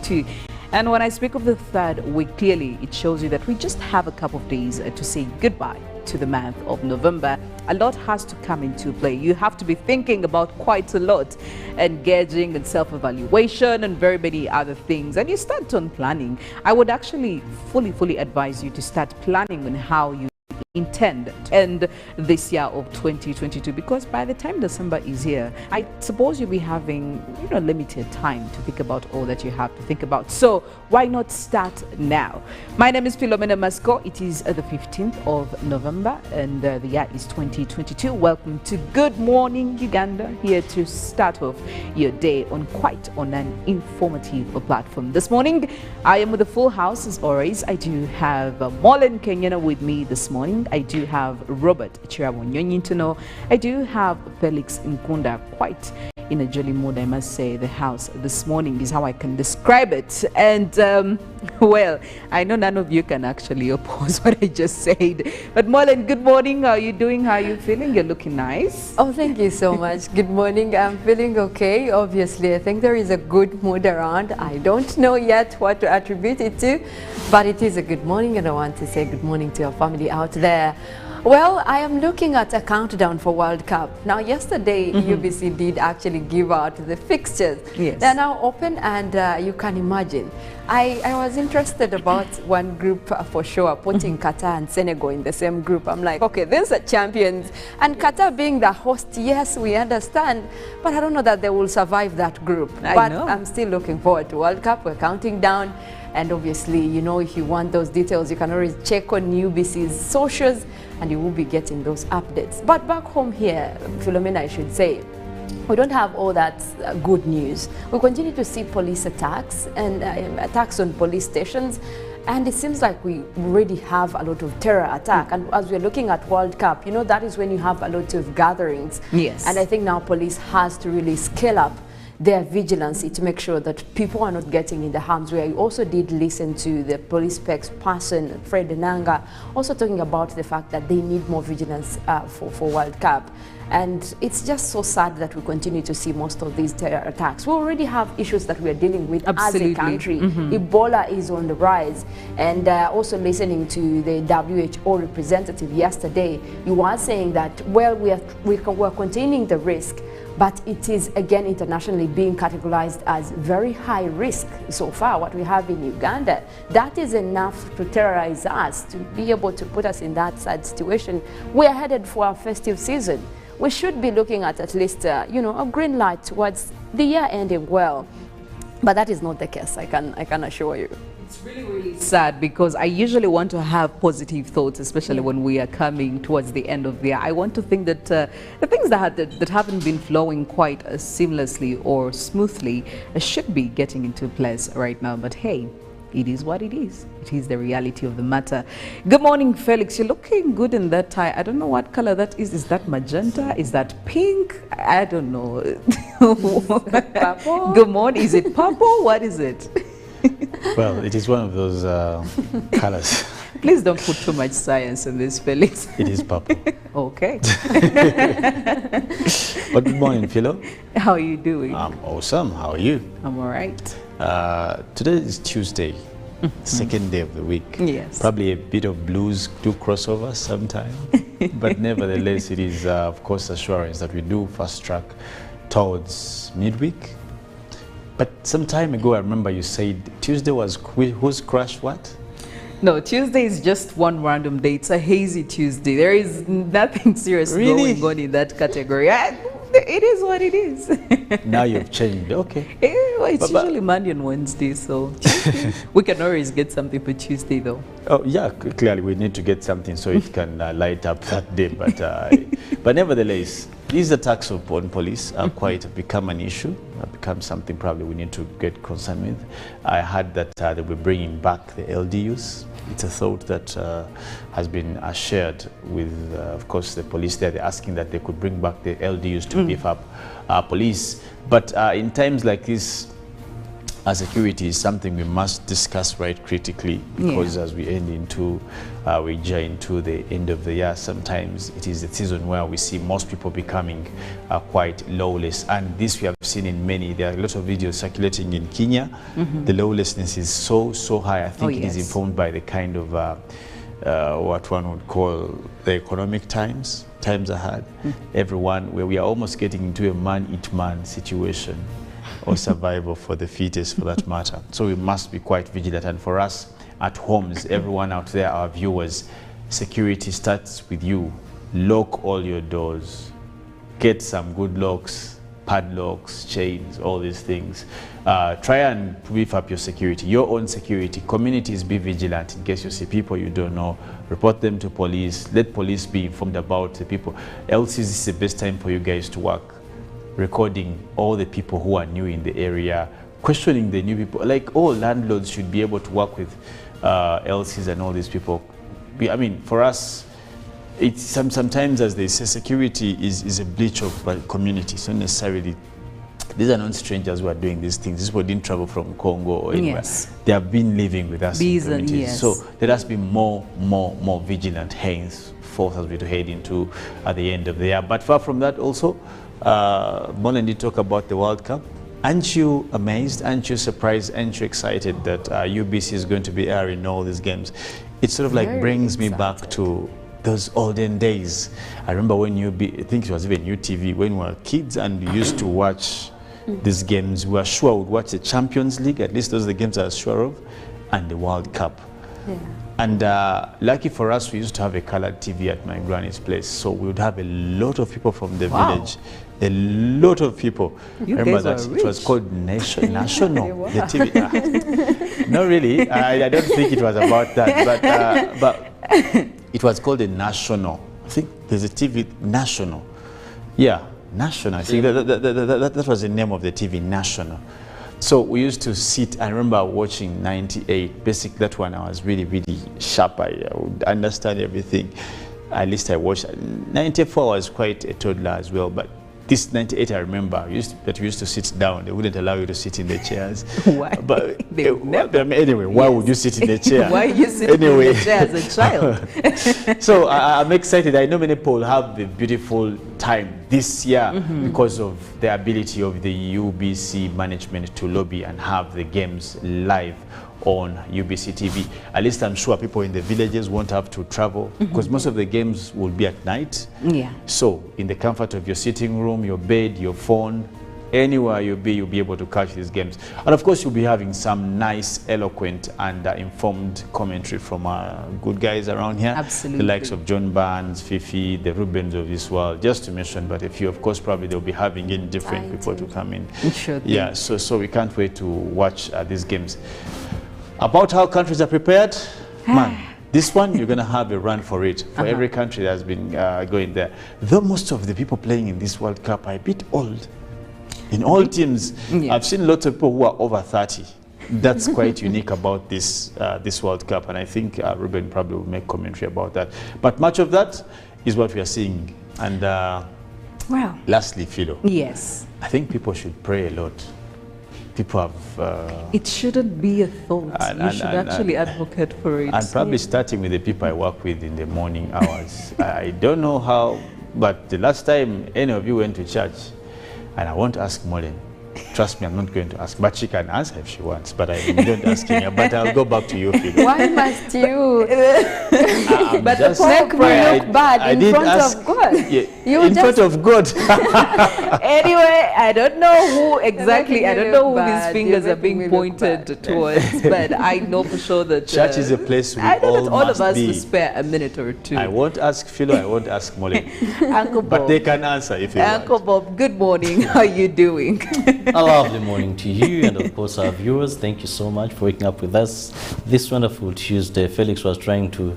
2022. And when I speak of the third week, clearly it shows you that we just have a couple of days to say goodbye to the month of November. A lot has to come into play. You have to be thinking about quite a lot, engaging in self-evaluation and very many other things. And you start on planning. I would actually fully advise you to start planning on how you intend to end this year of 2022, because by the time December is here, I suppose you'll be having limited time to think about all that you have to think about. So why not start now? My name is Philomena. Mastiko. It is the 15th of November and the year is 2022. Welcome to Good Morning Uganda, here to start off your day on an informative platform. This morning I am with a full house as always. I do have Mollen Kenyena with me this morning. I do have Robert Kirabo, Nyonyintono. I do have Felix Nkunda, quite in a jolly mood, I must say. The house this morning is how I can describe it. And well, I know none of you can actually oppose what I just said. But Mollen, good morning. How are you doing? How are you feeling? You're looking nice. Oh, thank you so much. Good morning. I'm feeling okay. Obviously, I think there is a good mood around. I don't know yet what to attribute it to, but it is a good morning, and I want to say good morning to your family out there. Well, I am looking at a countdown for World Cup. Now, yesterday, UBC did actually give out the fixtures. Yes. They're now open, and you can imagine. I was interested about one group for sure, putting Qatar and Senegal in the same group. I'm like, okay, these are champions. And Qatar being the host, yes, we understand. But I don't know that they will survive that group. But I'm still looking forward to World Cup. We're counting down. And obviously, if you want those details, you can always check on UBC's socials, and you will be getting those updates. But back home here, Philomena, I should say, we don't have all that good news. We continue to see police attacks and attacks on police stations. And it seems like we already have a lot of terror attack. And as we're looking at World Cup, that is when you have a lot of gatherings. Yes. And I think now police has to really scale up their vigilance to make sure that people are not getting in the harm's way. I also did listen to the police spokesperson, Fred Nanga, also talking about the fact that they need more vigilance for World Cup. And it's just so sad that we continue to see most of these terror attacks. We already have issues that we are dealing with as a country. Ebola is on the rise. And also listening to the WHO representative yesterday, he was saying that, well, we're containing the risk, but it is, again, internationally being categorized as very high risk so far, what we have in Uganda. That is enough to terrorize us, to be able to put us in that sad situation. We are headed for our festive season. We should be looking at least, a green light towards the year ending well. But that is not the case, I can assure you. It's really sad, because I usually want to have positive thoughts, especially when we are coming towards the end of the year. I want to think that the things that haven't been flowing quite seamlessly or smoothly should be getting into place right now. But hey, it is what it is. It is the reality of the matter. Good morning, Felix. You're looking good in that tie. I don't know what color that is. Is that magenta? Is that pink? I don't know. Purple? Good morning. Is it purple? What is it? Well, it is one of those colors. Please don't put too much science in this, Felix. It is purple. Okay. But good morning, Philo. How are you doing? I'm awesome. How are you? I'm all right. Today is Tuesday, second day of the week. Yes. Probably a bit of blues do cross over sometime. But nevertheless, it is, of course, assurance that we do fast track towards midweek. But some time ago, I remember you said Tuesday was who's crash what? No, Tuesday is just one random day. It's a hazy Tuesday. There is nothing serious going on in that category. It is what it is. Now you've changed. Okay. Well, it's usually Monday and Wednesday, so we can always get something for Tuesday, though. Oh yeah, clearly we need to get something so it can light up that day. But nevertheless, these attacks upon police are quite become an issue. Become something probably we need to get concerned with. I heard that they were bringing back the LDUs. It's a thought that has been shared with, of course, the police there. They're asking that they could bring back the LDUs to beef up police. But in times like this, security is something we must discuss right critically, because as we end into, we join into the end of the year, sometimes it is the season where we see most people becoming quite lawless. And this we have seen in many. There are a lot of videos circulating in Kenya. The lawlessness is so high. I think it is informed by the kind of what one would call the economic times are hard. Everyone, where we are almost getting into a man-eat-man situation, or survival for the fittest, for that matter. So we must be quite vigilant. And for us at homes, everyone out there, our viewers, security starts with you. Lock all your doors. Get some good locks, padlocks, chains, all these things. Try and beef up your security, your own security. Communities, be vigilant. In case you see people you don't know, report them to police. Let police be informed about the people. Else this is the best time for you guys to work. Recording all the people who are new in the area, questioning the new people. Like, all landlords should be able to work with LCs and all these people. I mean, for us, it's sometimes, as they say, security is a bleach of community. So necessarily, these are not strangers who are doing these things. These people didn't travel from Congo or anywhere. They have been living with us in communities. So let us be more vigilant, hence, force as we to head into at the end of the year. But far from that also, Mollen did talk about the World Cup. Aren't you amazed? Aren't you surprised? Aren't you excited that UBC is going to be airing all these games? It sort of like brings me back to those olden days. I remember when I think it was even UTV, when we were kids and we used to watch these games. We were sure we would watch the Champions League, at least those are the games I was sure of, and the World Cup. And lucky for us, we used to have a colored TV at my granny's place. So we would have a lot of people from the village. A lot of people. You remember that it was called National, the TV. No, really, I don't think it was about that, but it was called the National. I think there's a TV, National. Yeah, National. I think that was the name of the TV, National. So we used to sit, I remember watching 98, basically that one I was really sharp, I would understand everything. At least I watched. 94 was quite a toddler as well, but this 98 I remember, we used to sit down. They wouldn't allow you to sit in the chairs. Why? But anyway, why would you sit in the chair? Why you sit in the chair as a child? So I'm excited. I know many people will have the beautiful time this year because of the ability of the UBC management to lobby and have the games live on UBC TV. At least I'm sure people in the villages won't have to travel because most of the games will be at night. So in the comfort of your sitting room, your bed, your phone, anywhere you'll be able to catch these games. And of course, you'll be having some nice, eloquent and informed commentary from good guys around here. Absolutely. The likes of John Barnes, Fifi, the Rubens of this world, just to mention but a few. Of course, probably they'll be having in different people to come in. Yeah, so we can't wait to watch these games. About how countries are prepared, man, this one, you're going to have a run for it. For every country that has been going there. Though most of the people playing in this World Cup are a bit old. In all teams, I've seen lots of people who are over 30. That's quite unique about this World Cup. And I think Ruben probably will make commentary about that. But much of that is what we are seeing. And lastly, Philo. Yes. I think people should pray a lot. People have... it shouldn't be a thought. You should actually advocate for it. And probably starting with the people I work with in the morning hours. I don't know how, but the last time any of you went to church, and I won't ask Mollen. Trust me, I'm not going to ask. But she can answer if she wants. But I'm not asking her. But I'll go back to you, Phil. Why must you? But make me look bad in front of God. Yeah, in front of God. Anyway, I don't know who exactly, I don't know who these fingers are being pointed towards. But I know for sure that church is a place we I know all that all must of us be. will spare a minute or two. I won't ask Philo, I won't ask Mollen. Uncle Bob. But they can answer if you Uncle want. Bob, good morning. How are you doing? A lovely morning to you and of course our viewers. Thank you so much for waking up with us this wonderful Tuesday. Felix was trying to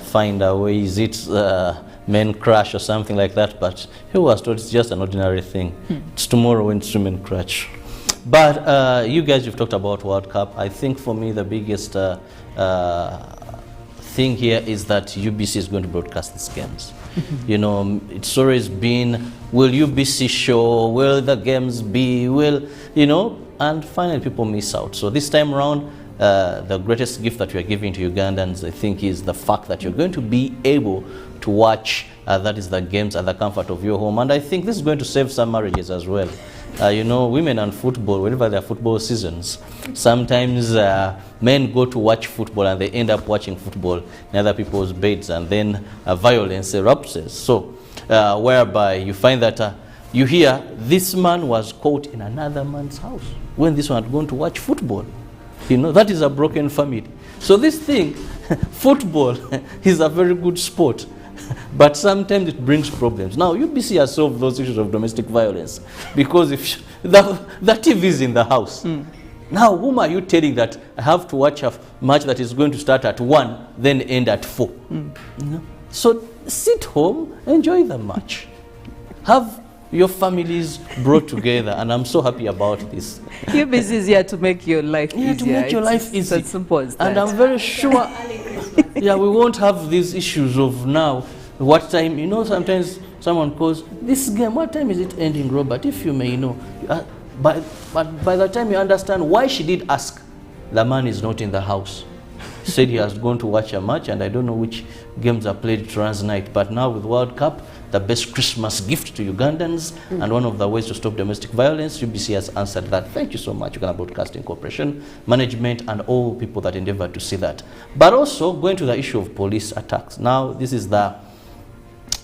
find a way, is it men crash or something like that, but he was told it's just an ordinary thing. It's tomorrow when it's women crash. But you guys, you've talked about World Cup. I think for me the biggest thing here is that UBC is going to broadcast these games. You know, it's always been, will UBC show, will the games be, will, you know, and finally people miss out. So this time around, the greatest gift that we are giving to Ugandans, I think, is the fact that you're going to be able to watch, that is the games at the comfort of your home. And I think this is going to save some marriages as well. You know, women and football, whenever there are football seasons, sometimes men go to watch football and they end up watching football in other people's beds, and then violence erupts. So, whereby you find that you hear this man was caught in another man's house when this one had gone to watch football. You know, that is a broken family. So this thing, football, is a very good sport, but sometimes it brings problems. Now, UBC has solved those issues of domestic violence, because if the TV is in the house, now whom are you telling that I have to watch a match that is going to start at 1, then end at 4? You know? So sit home, enjoy the match. Have your families brought together, and I'm so happy about this. UBC is here to make your life easier. Yeah, to make your life easy. As simple as that. And I'm very sure, yeah, we won't have these issues of now, what time, you know, sometimes someone calls, this game, what time is it ending, Robert? If you may know. But by the time you understand why she did ask, the man is not in the house. He said he has gone to watch a match, and I don't know which games are played trans night. But now with World Cup, the best Christmas gift to Ugandans, and one of the ways to stop domestic violence, UBC has answered that. Thank you so much, Uganda Broadcasting Corporation, management, and all people that endeavor to see that. But also going to the issue of police attacks. Now, this is the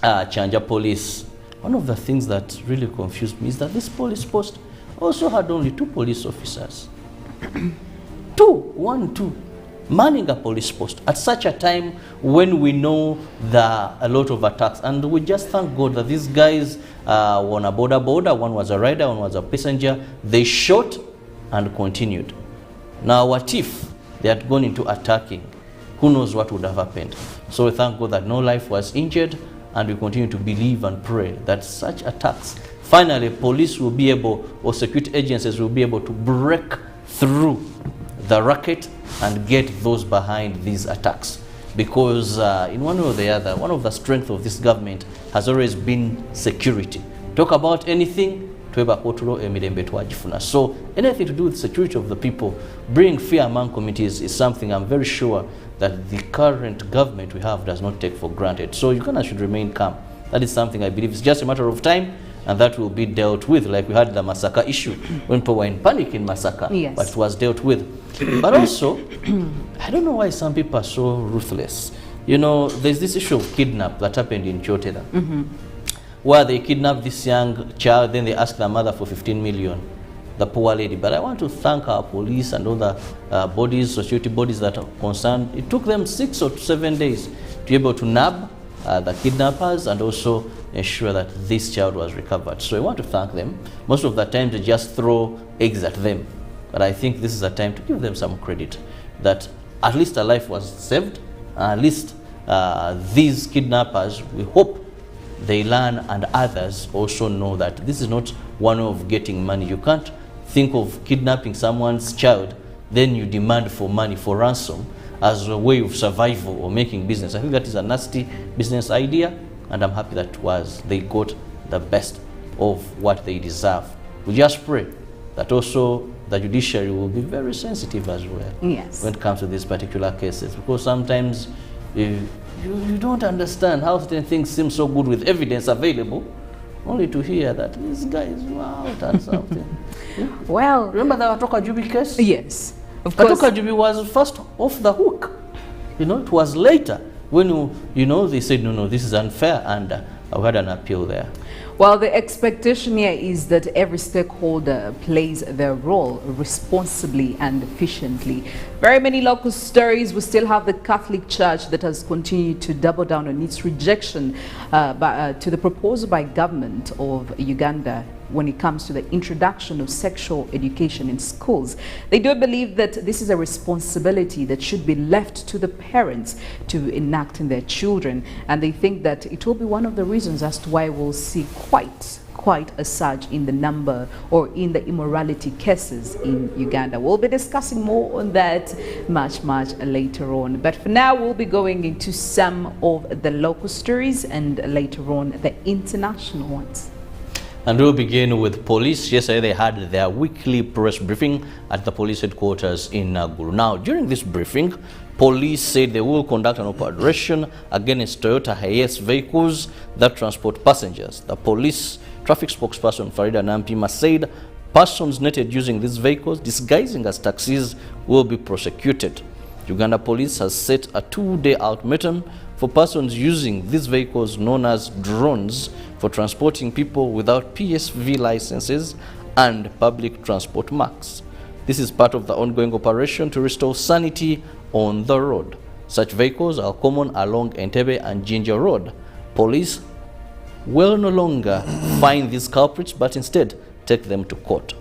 Chanja police. One of the things that really confused me is that this police post also had only 2 police officers. 2 manning a police post at such a time when we know a lot of attacks. And we just thank God that these guys were on a border. One was a rider, one was a passenger. They shot and continued. Now, what if they had gone into attacking? Who knows what would have happened? So we thank God that no life was injured, and we continue to believe and pray that such attacks, finally, police will be able, or security agencies will be able to break through the racket and get those behind these attacks. Because in one way or the other, one of the strengths of this government has always been security. Talk about anything, so anything to do with security of the people, bring fear among communities, is something I'm very sure that the current government we have does not take for granted. So Uganda should remain calm. That is something I believe is just a matter of time, and that will be dealt with, like we had the Masaka issue when people were in panic in Masaka, yes, but it was dealt with. But also, I don't know why some people are so ruthless. You know, there's this issue of kidnap that happened in Choteda, where they kidnapped this young child, then they asked the mother for 15 million, the poor lady. But I want to thank our police and all the bodies, security bodies that are concerned. It took them 6 or 7 days to be able to nab the kidnappers and also ensure that this child was recovered. So I want to thank them. Most of the time they just throw eggs at them, but I think this is a time to give them some credit, that at least a life was saved. At least these kidnappers, we hope they learn, and others also know that this is not one way of getting money. You can't think of kidnapping someone's child, then you demand for money, for ransom, as a way of survival or making business. I think that is a nasty business idea, and I'm happy that they got the best of what they deserve. We just pray that also the judiciary will be very sensitive as well, yes, when it comes to these particular cases, because sometimes you don't understand how certain things seem so good with evidence available, only to hear that this guy is out and something. Well, remember the Atoka Jubi case? Yes, of course. Atoka Jubi was first off the hook. You know, it was later when they said no, this is unfair, and I had an appeal there. Well, the expectation here is that every stakeholder plays their role responsibly and efficiently. Very many local stories. We still have the Catholic Church that has continued to double down on its rejection to the proposal by government of Uganda when it comes to the introduction of sexual education in schools. They do believe that this is a responsibility that should be left to the parents to enact in their children, and they think that it will be one of the reasons as to why we'll see quite a surge in the number or in the immorality cases in Uganda. We'll be discussing more on that much later on. But for now, we'll be going into some of the local stories and later on the international ones. And we'll begin with police. Yesterday they had their weekly press briefing at the police headquarters in Gulu. Now, during this briefing, police said they will conduct an operation against Toyota Hiace vehicles that transport passengers. The police traffic spokesperson Farida Nampima said persons netted using these vehicles disguising as taxis will be prosecuted. Uganda police has set a 2-day ultimatum for persons using these vehicles known as drones for transporting people without PSV licenses and public transport marks. This is part of the ongoing operation to restore sanity on the road. Such vehicles are common along Entebbe and Ginger Road. Police will no longer find these culprits but instead take them to court.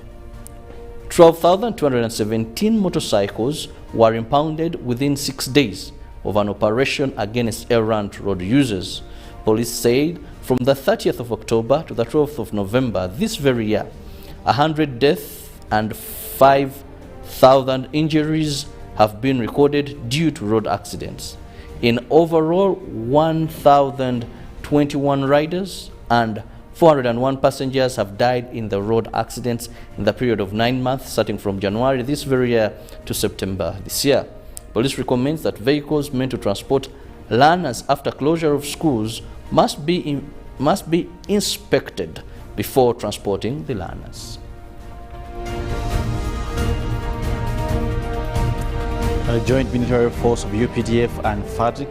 12,217 motorcycles were impounded within 6 days of an operation against errant road users. Police said from the 30th of October to the 12th of November this very year, 100 deaths and 5,000 injuries have been recorded due to road accidents. In overall, 1,021 riders and 401 passengers have died in the road accidents in the period of 9 months, starting from January this very year to September this year. Police recommends that vehicles meant to transport learners after closure of schools must be inspected before transporting the learners. A joint military force of UPDF and FATIC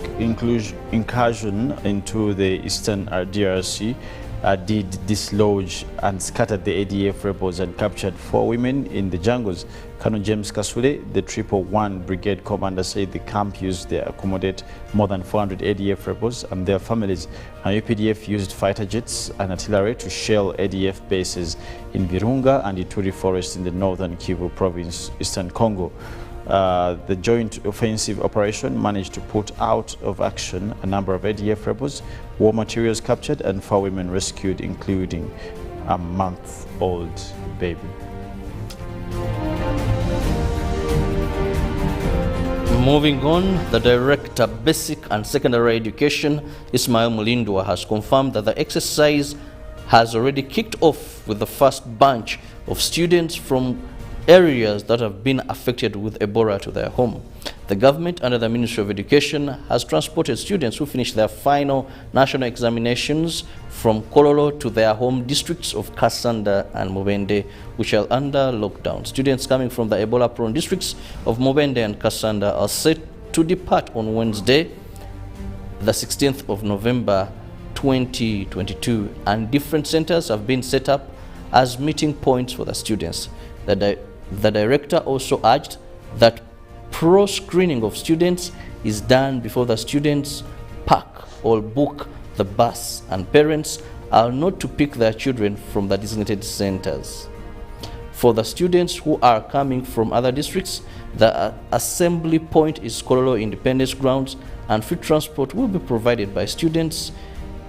incursion into the eastern DRC did dislodge and scattered the ADF rebels and captured 4 women in the jungles. Colonel James Kasule, the 111 Brigade commander, said the camp used to accommodate more than 400 ADF rebels and their families. Now, UPDF used fighter jets and artillery to shell ADF bases in Virunga and Ituri forest in the northern Kivu province, eastern Congo. The joint offensive operation managed to put out of action a number of ADF rebels, war materials captured, and 4 women rescued, including a month-old baby. Moving on, the Director Basic and Secondary Education, Ismail Mulindwa, has confirmed that the exercise has already kicked off with the first batch of students from areas that have been affected with Ebola to their home. The government, under the Ministry of Education, has transported students who finished their final national examinations from Kololo to their home districts of Kasanda and Mubende, which are under lockdown. Students coming from the Ebola-prone districts of Mubende and Kasanda are set to depart on Wednesday, the 16th of November 2022, and different centers have been set up as meeting points for the students. The director also urged that pro-screening of students is done before the students pack or book the bus, and parents are not to pick their children from the designated centers. For the students who are coming from other districts, the assembly point is Kololo Independence Grounds, and free transport will be provided by students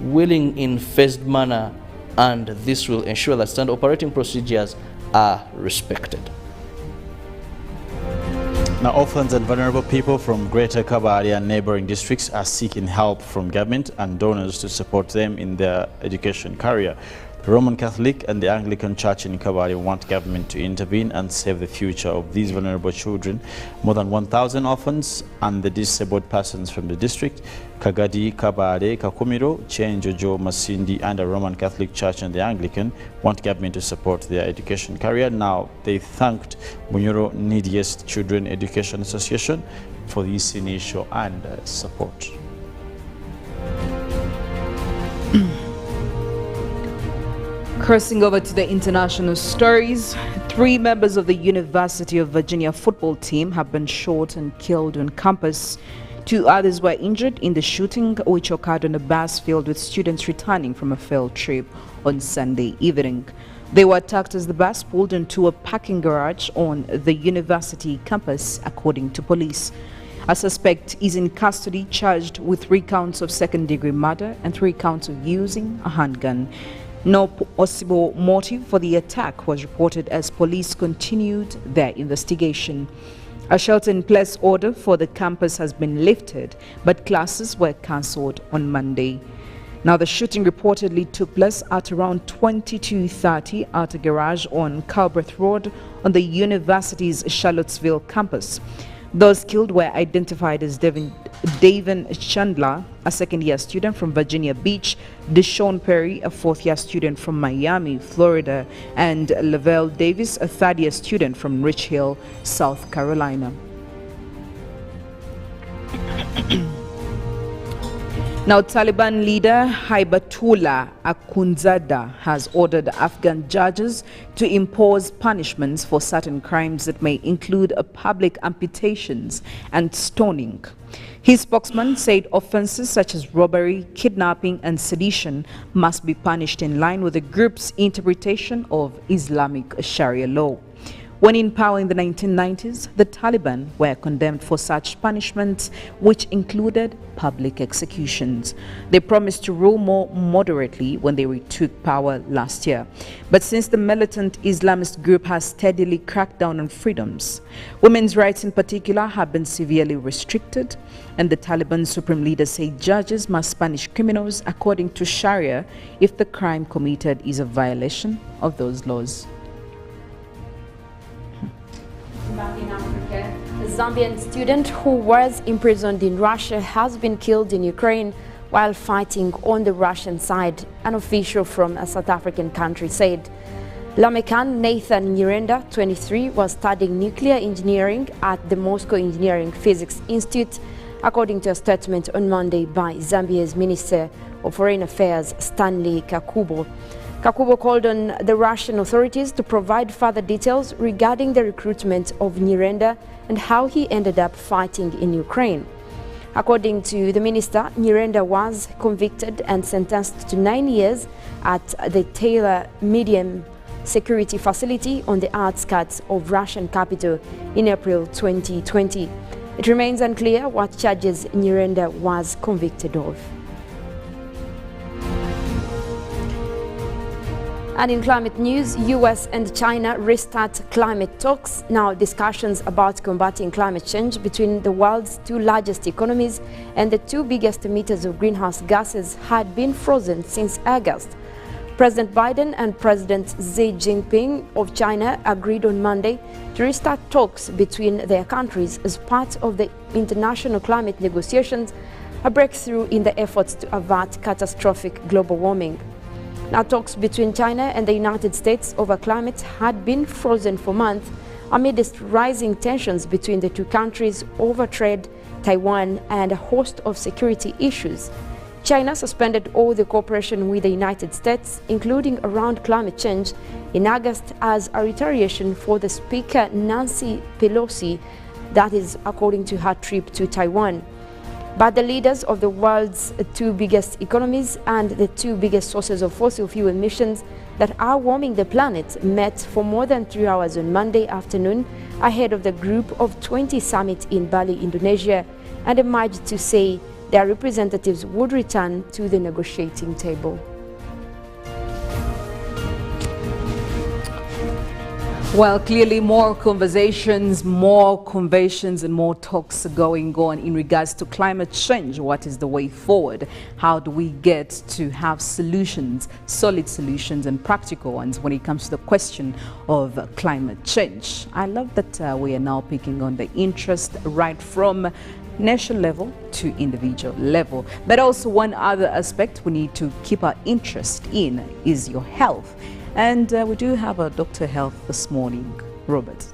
willing in phased manner, and this will ensure that standard operating procedures are respected. Now, orphans and vulnerable people from Greater Kabale and neighboring districts are seeking help from government and donors to support them in their education career. The Roman Catholic and the Anglican Church in Kabale want government to intervene and save the future of these vulnerable children. More than 1,000 orphans and the disabled persons from the district, Kagadi, Kabale, Kakumiro, Chenjojo, Masindi, and the Roman Catholic Church and the Anglican want government to support their education career. Now, they thanked Bunyoro Neediest Children Education Association for this initial and support. Crossing over to the international stories, 3 members of the University of Virginia football team have been shot and killed on campus. 2 others were injured in the shooting, which occurred on a bus filled with students returning from a field trip on Sunday evening. They were attacked as the bus pulled into a parking garage on the university campus, according to police. A suspect is in custody, charged with 3 counts of second-degree murder and 3 counts of using a handgun. No possible motive for the attack was reported as police continued their investigation. A shelter-in-place order for the campus has been lifted, but classes were cancelled on Monday. Now, the shooting reportedly took place at around 22:30 at a garage on Calbreth Road on the university's Charlottesville campus. Those killed were identified as Davin Chandler, a second-year student from Virginia Beach, Deshaun Perry, a fourth-year student from Miami, Florida, and Lavelle Davis, a third-year student from Rich Hill, South Carolina. Now, Taliban leader Haibatullah Akhundzada has ordered Afghan judges to impose punishments for certain crimes that may include public amputations and stoning. His spokesman said offenses such as robbery, kidnapping, and sedition must be punished in line with the group's interpretation of Islamic Sharia law. When in power in the 1990s, the Taliban were condemned for such punishments, which included public executions. They promised to rule more moderately when they retook power last year. But since the militant Islamist group has steadily cracked down on freedoms, women's rights in particular have been severely restricted, and the Taliban supreme leader said judges must punish criminals according to Sharia if the crime committed is a violation of those laws. Back in Africa, a Zambian student who was imprisoned in Russia has been killed in Ukraine while fighting on the Russian side, an official from a South African country said. Lamekan Nathan Nyirenda, 23, was studying nuclear engineering at the Moscow Engineering Physics Institute, according to a statement on Monday by Zambia's Minister of Foreign Affairs, Stanley Kakubo. Kakubo called on the Russian authorities to provide further details regarding the recruitment of Nyirenda and how he ended up fighting in Ukraine. According to the minister, Nyirenda was convicted and sentenced to 9 years at the Taylor Medium Security Facility on the outskirts of Russian capital in April 2020. It remains unclear what charges Nyirenda was convicted of. And in climate news, US and China restart climate talks. Now, discussions about combating climate change between the world's two largest economies and the two biggest emitters of greenhouse gases had been frozen since August. President Biden and President Xi Jinping of China agreed on Monday to restart talks between their countries as part of the international climate negotiations, a breakthrough in the efforts to avert catastrophic global warming. Now, talks between China and the United States over climate had been frozen for months amidst rising tensions between the two countries over trade, Taiwan, and a host of security issues. China suspended all the cooperation with the United States, including around climate change, in August as a retaliation for the Speaker Nancy Pelosi, that is according to her trip to Taiwan. But the leaders of the world's two biggest economies and the two biggest sources of fossil fuel emissions that are warming the planet met for more than 3 hours on Monday afternoon ahead of the Group of 20 summit in Bali, Indonesia, and emerged to say their representatives would return to the negotiating table. Well, clearly more conversations, more conventions and more talks going on in regards to climate change. What is the way forward? How do we get to have solutions, solid solutions and practical ones when it comes to the question of climate change? I love that we are now picking on the interest right from national level to individual level. But also one other aspect we need to keep our interest in is your health. And we do have a Dr. Health this morning, Robert.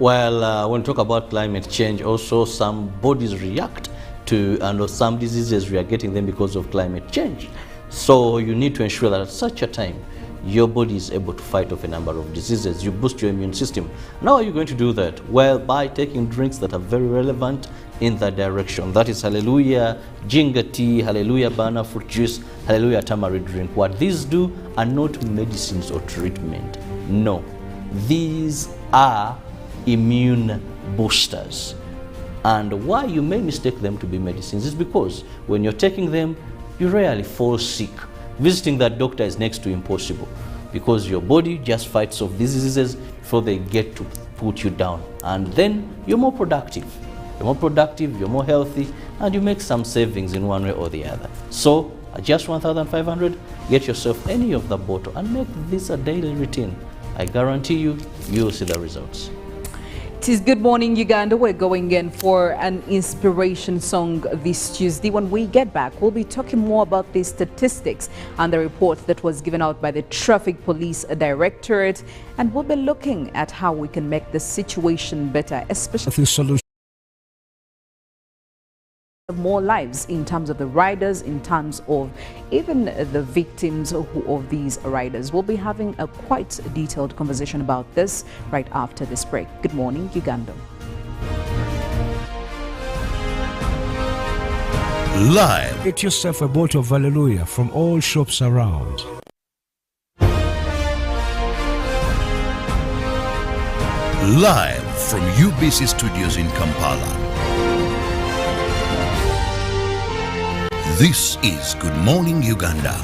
Well, when we talk about climate change, also some bodies react to, and some diseases we are getting them because of climate change. So you need to ensure that at such a time, your body is able to fight off a number of diseases. You boost your immune system. Now, are you going to do that? Well, by taking drinks that are very relevant in that direction. That is Hallelujah Ginger Tea, Hallelujah Banana Fruit Juice, Hallelujah Tamarind Drink. What these do are not medicines or treatment. No, these are immune boosters. And why you may mistake them to be medicines is because when you're taking them, you rarely fall sick. Visiting that doctor is next to impossible because your body just fights off these diseases before they get to put you down. And then you're more productive. You're more productive, you're more healthy, and you make some savings in one way or the other. So At just 1,500, get yourself any of the bottle and make this a daily routine. I guarantee you, you'll see the results. It is Good Morning Uganda. We're going in for an inspiration song this Tuesday. When we get back, we'll be talking more about the statistics and the report that was given out by the Traffic Police Directorate, and we'll be looking at how we can make the situation better, especially more lives in terms of the riders, in terms of even the victims of these riders. We'll be having a quite detailed conversation about this right after this break. Good morning, Uganda. Live. Get yourself a bottle of Hallelujah from all shops around. Live from UBC Studios in Kampala. This is Good Morning Uganda.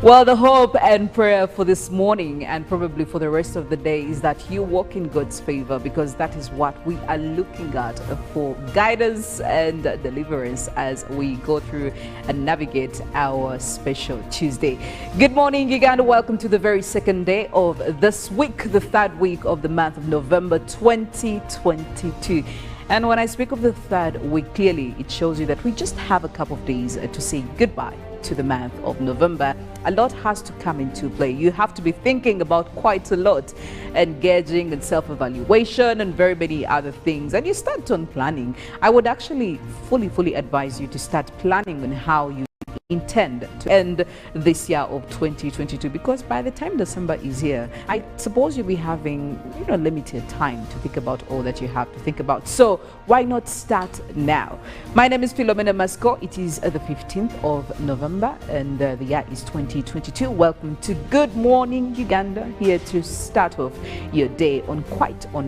Well, the hope and prayer for this morning and probably for the rest of the day is that you walk in God's favor, because that is what we are looking at for guidance and deliverance as we go through and navigate our special Tuesday. Good morning, Uganda. Welcome to the very second day of this week, the third week of the month of November 2022. And when I speak of the third week, clearly it shows you that we just have a couple of days to say goodbye to the month of November. A lot has to come into play. You have to be thinking about quite a lot, engaging in self-evaluation and very many other things. And you start on planning. I would actually fully advise you to start planning on how you intend to end this year of 2022, because by the time December is here, I suppose you'll be having limited time to think about all that you have to think about. So why not start now? My name is Philomena. Mastiko. It is the 15th of November and the year is 2022. Welcome to Good Morning Uganda, here to start off your day on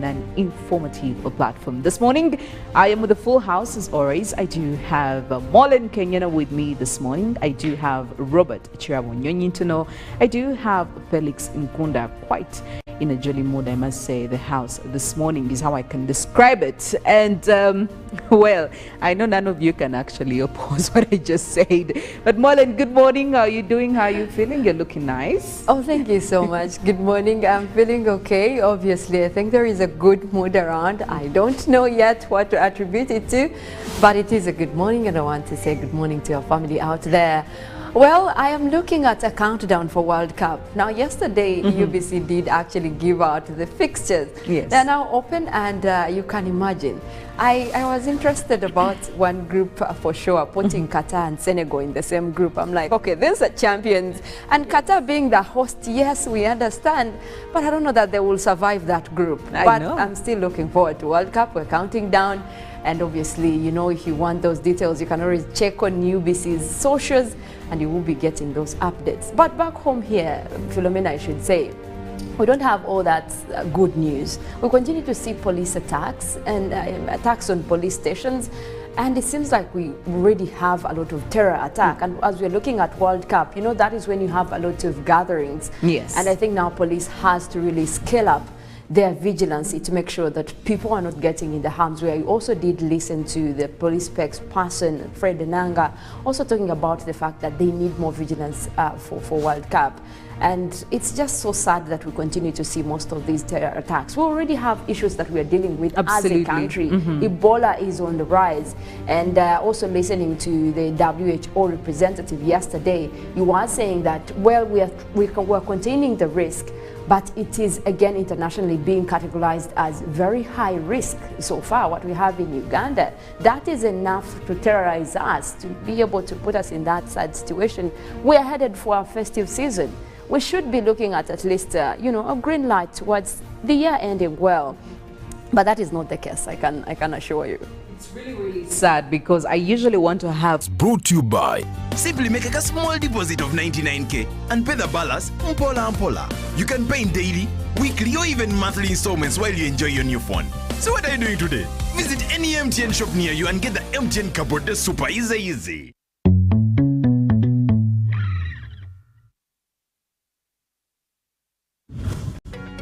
an informative platform. This morning I am with a full house as always. I do have Mollen, Kenyena with me this morning. I do have Robert Kirabo, Nyonyintono. I do have Felix Nkunda, quite in a jolly mood, I must say. The house this morning is how I can describe it. And well, I know none of you can actually oppose what I just said. But Mollen, good morning. How are you doing? How are you feeling? You're looking nice. Oh, thank you so much. Good morning. I'm feeling okay. Obviously, I think there is a good mood around. I don't know yet what to attribute it to, but it is a good morning, and I want to say good morning to your family out there. Well, I am looking at a countdown for World Cup. Now, yesterday, UBC did actually give out the fixtures. Yes. They're now open, and you can imagine. I was interested about one group for sure, putting Qatar and Senegal in the same group. I'm like, okay, these are champions. And Qatar being the host, yes, we understand. But I don't know that they will survive that group. But I'm still looking forward to World Cup. We're counting down. And obviously, if you want those details, you can always check on UBC's socials and you will be getting those updates. But back home here, Philomena, I should say, we don't have all that good news. We continue to see police attacks and attacks on police stations. And it seems like we already have a lot of terror attack. And as we're looking at World Cup, that is when you have a lot of gatherings. Yes. And I think now police has to really scale up their vigilance to make sure that people are not getting in the harm's way. I also did listen to the police spokesperson, Philomena, also talking about the fact that they need more vigilance for World Cup. And it's just so sad that we continue to see most of these terror attacks. We already have issues that we are dealing with as a country. Ebola is on the rise. And also listening to the WHO representative yesterday, you were saying that, well, we're containing the risk, but it is again internationally being categorized as very high risk. So far, what we have in Uganda, that is enough to terrorize us, to be able to put us in that sad situation. We are headed for our festive season. We should be looking at least, a green light towards the year ending well. But that is not the case, I can assure you. It's really sad, because I usually want to have... Brought to you by... Simply make a small deposit of 99k and pay the balance mpola. You can pay in daily, weekly or even monthly installments while you enjoy your new phone. So what are you doing today? Visit any MTN shop near you and get the MTN cupboard super easy.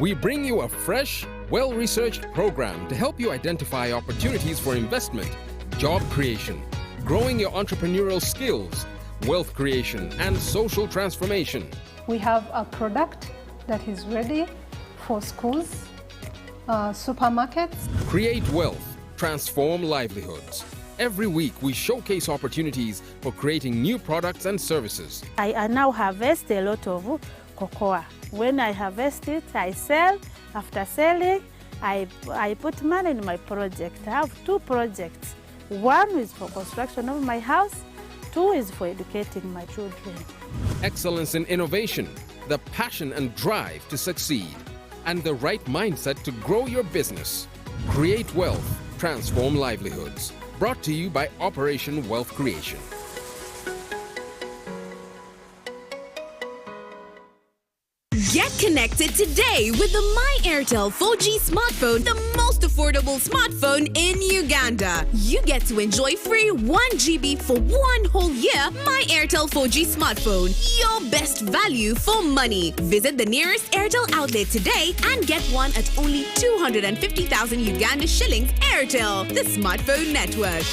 We bring you a fresh, well-researched program to help you identify opportunities for investment, job creation, growing your entrepreneurial skills, wealth creation, and social transformation. We have a product that is ready for schools, supermarkets. Create wealth, transform livelihoods. Every week, we showcase opportunities for creating new products and services. I now harvest a lot of cocoa. When I harvest it, I sell. After selling, I put money in my project. I have 2 projects. 1 is for construction of my house, 2 is for educating my children. Excellence in innovation, the passion and drive to succeed, and the right mindset to grow your business. Create wealth, transform livelihoods. Brought to you by Operation Wealth Creation. Get connected today with the My Airtel 4G smartphone, the most affordable smartphone in Uganda. You get to enjoy free 1 GB for 1 whole year. My Airtel 4G smartphone, your best value for money. Visit the nearest Airtel outlet today and get one at only 250,000 Uganda shillings. Airtel, the smartphone network.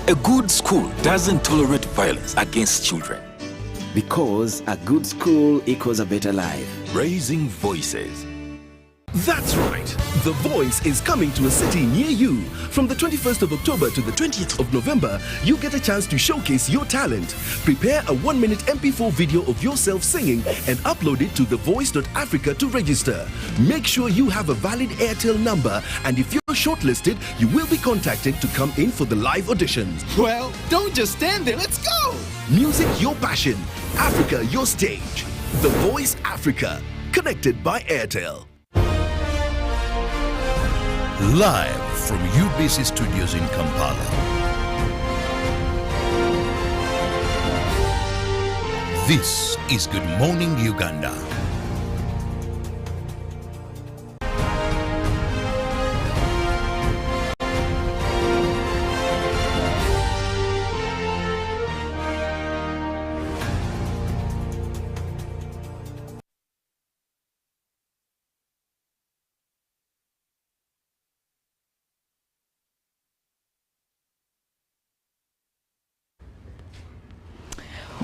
A good school doesn't tolerate violence against children. Because a good school equals a better life. Raising voices. That's right. The Voice is coming to a city near you. From the 21st of October to the 20th of November, you get a chance to showcase your talent. Prepare a 1-minute MP4 video of yourself singing and upload it to thevoice.africa to register. Make sure you have a valid Airtel number, and if you're shortlisted, you will be contacted to come in for the live auditions. Well, don't just stand there, let's go! Music your passion, Africa your stage. The Voice Africa, connected by Airtel. Live from UBC Studios in Kampala. This is Good Morning Uganda.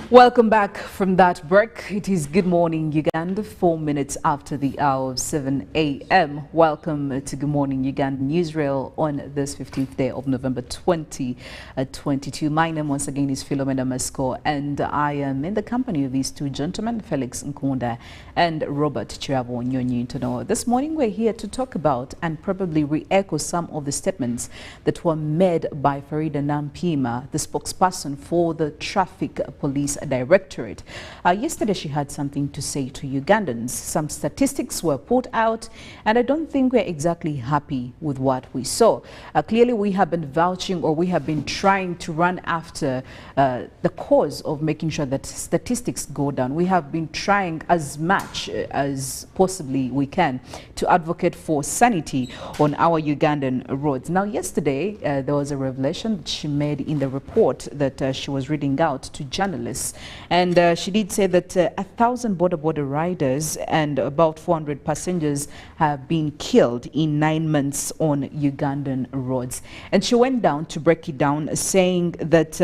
Welcome back from that break. It is Good Morning Uganda, 4 minutes after the hour of 7 a.m. Welcome to Good Morning Uganda Newsreel on this 15th day of November 2022. My name once again is Philomena Mastiko, and I am in the company of these 2 gentlemen, Felix Nkunda and Robert Kirabo Nyonyintono. This morning we're here to talk about and probably re-echo some of the statements that were made by Farida Nampima, the spokesperson for the Traffic Police Directorate. Yesterday she had something to say to Ugandans. Some statistics were put out, and I don't think we're exactly happy with what we saw. Clearly we have been vouching, or we have been trying to run after the cause of making sure that statistics go down. We have been trying as much as possibly we can to advocate for sanity on our Ugandan roads. Now yesterday there was a revelation that she made in the report that she was reading out to journalists, and she did say that 1,000 border riders and about 400 passengers have been killed in 9 months on Ugandan roads. And she went down to break it down, saying that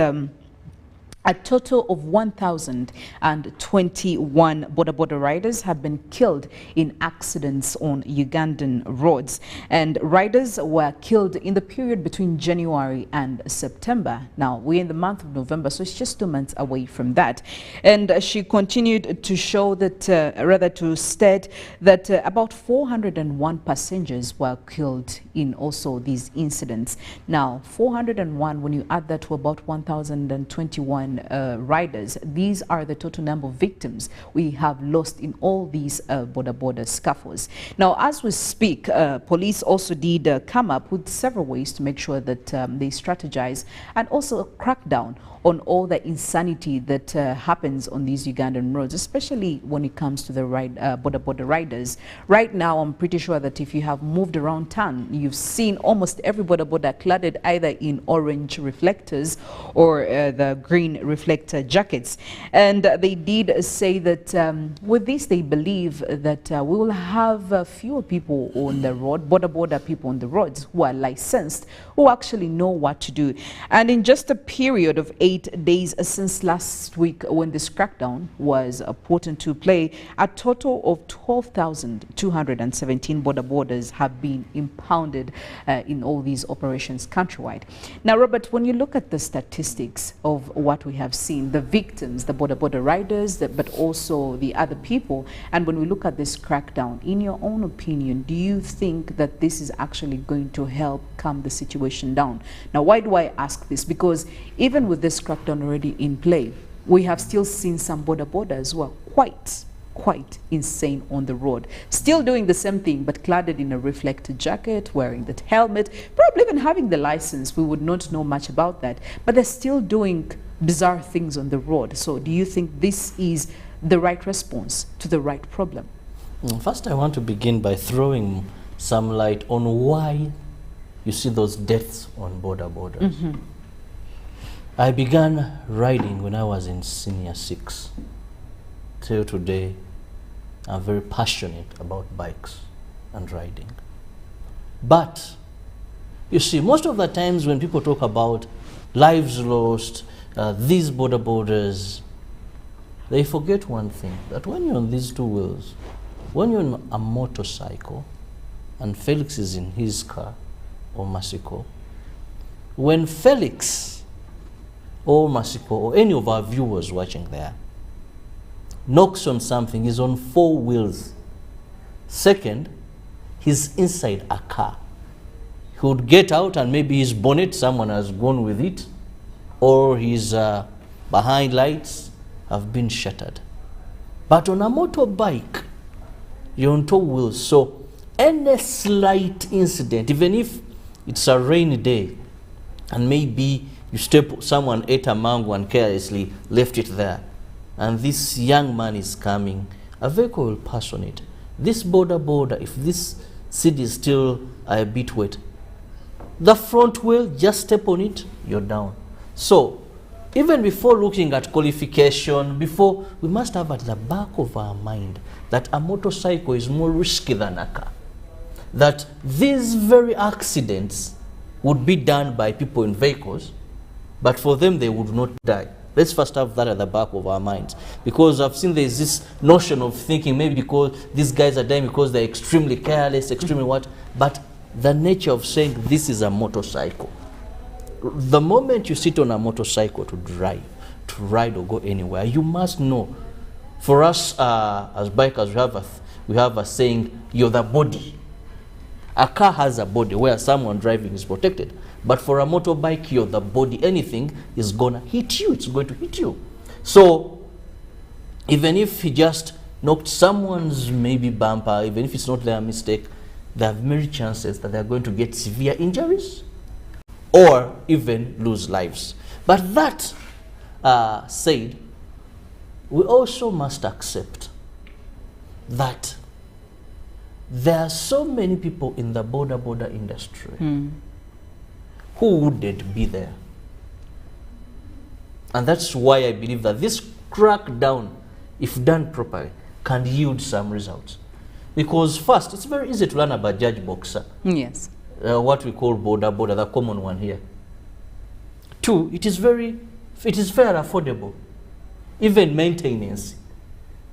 a total of 1,021 border riders have been killed in accidents on Ugandan roads. And riders were killed in the period between January and September. Now, we're in the month of November, so it's just 2 months away from that. And she continued to show that, rather to state that about 401 passengers were killed in also these incidents. Now, 401, when you add that to about 1,021 riders. These are the total number of victims we have lost in all these border scuffles. Now, as we speak, police also did come up with several ways to make sure that they strategize and also crack down on all the insanity that happens on these Ugandan roads, especially when it comes to the border riders. Right now, I'm pretty sure that if you have moved around town, you've seen almost every border cladded either in orange reflectors or the green reflector jackets. And they did say that with this, they believe that we will have fewer people on the road, border people on the roads who are licensed, who actually know what to do. And in just a period of 8 days since last week, when this crackdown was put into play, a total of 12,217 borders have been impounded in all these operations countrywide. Now, Robert, when you look at the statistics of what we have seen, the victims, the border riders, but also the other people, and when we look at this crackdown, in your own opinion, do you think that this is actually going to help calm the situation down? Now, why do I ask this? Because even with this crackdown already in play, we have still seen some borders who are quite insane on the road, still doing the same thing, but cladded in a reflector jacket, wearing that helmet, probably even having the license. We would not know much about that, but they're still doing bizarre things on the road. So do you think this is the right response to the right problem? First, I want to begin by throwing some light on why you see those deaths on borders. Mm-hmm. I began riding when I was in senior 6. Till today, I'm very passionate about bikes and riding. But, you see, most of the times when people talk about lives lost, these borders, they forget one thing, that when you're on these two wheels, when you're on a motorcycle, and Felix is in his car, or Mastiko, when Felix or Mastiko, or any of our viewers watching there, knocks on something, he's on 4 wheels. Second, he's inside a car. He would get out and maybe his bonnet, someone has gone with it, or his behind lights have been shattered. But on a motorbike, you're on 2 wheels, so any slight incident, even if it's a rainy day, and maybe someone ate a mango and carelessly left it there, and this young man is coming, a vehicle will pass on it. This border, if this seed is still a bit wet, the front wheel, just step on it, you're down. So, even before looking at qualification, we must have at the back of our mind that a motorcycle is more risky than a car. That these very accidents would be done by people in vehicles, but for them they would not die. Let's first have that at the back of our minds, because I've seen there's this notion of thinking maybe because these guys are dying because they're extremely careless, extremely what, but the nature of saying this is a motorcycle. The moment you sit on a motorcycle to drive, to ride or go anywhere, you must know. For us as bikers, we have a saying, you're the body. A car has a body where someone driving is protected. But for a motorbike, you're the body. Anything is gonna hit you, it's going to hit you. So, even if he just knocked someone's maybe bumper, even if it's not their mistake, there are many chances that they're going to get severe injuries or even lose lives. But that said, we also must accept that there are so many people in the border industry who wouldn't be there. And that's why I believe that this crackdown, if done properly, can yield some results. Because first, it's very easy to learn about judge boxer. Yes. What we call border, the common one here. 2, it is very affordable. Even maintenance.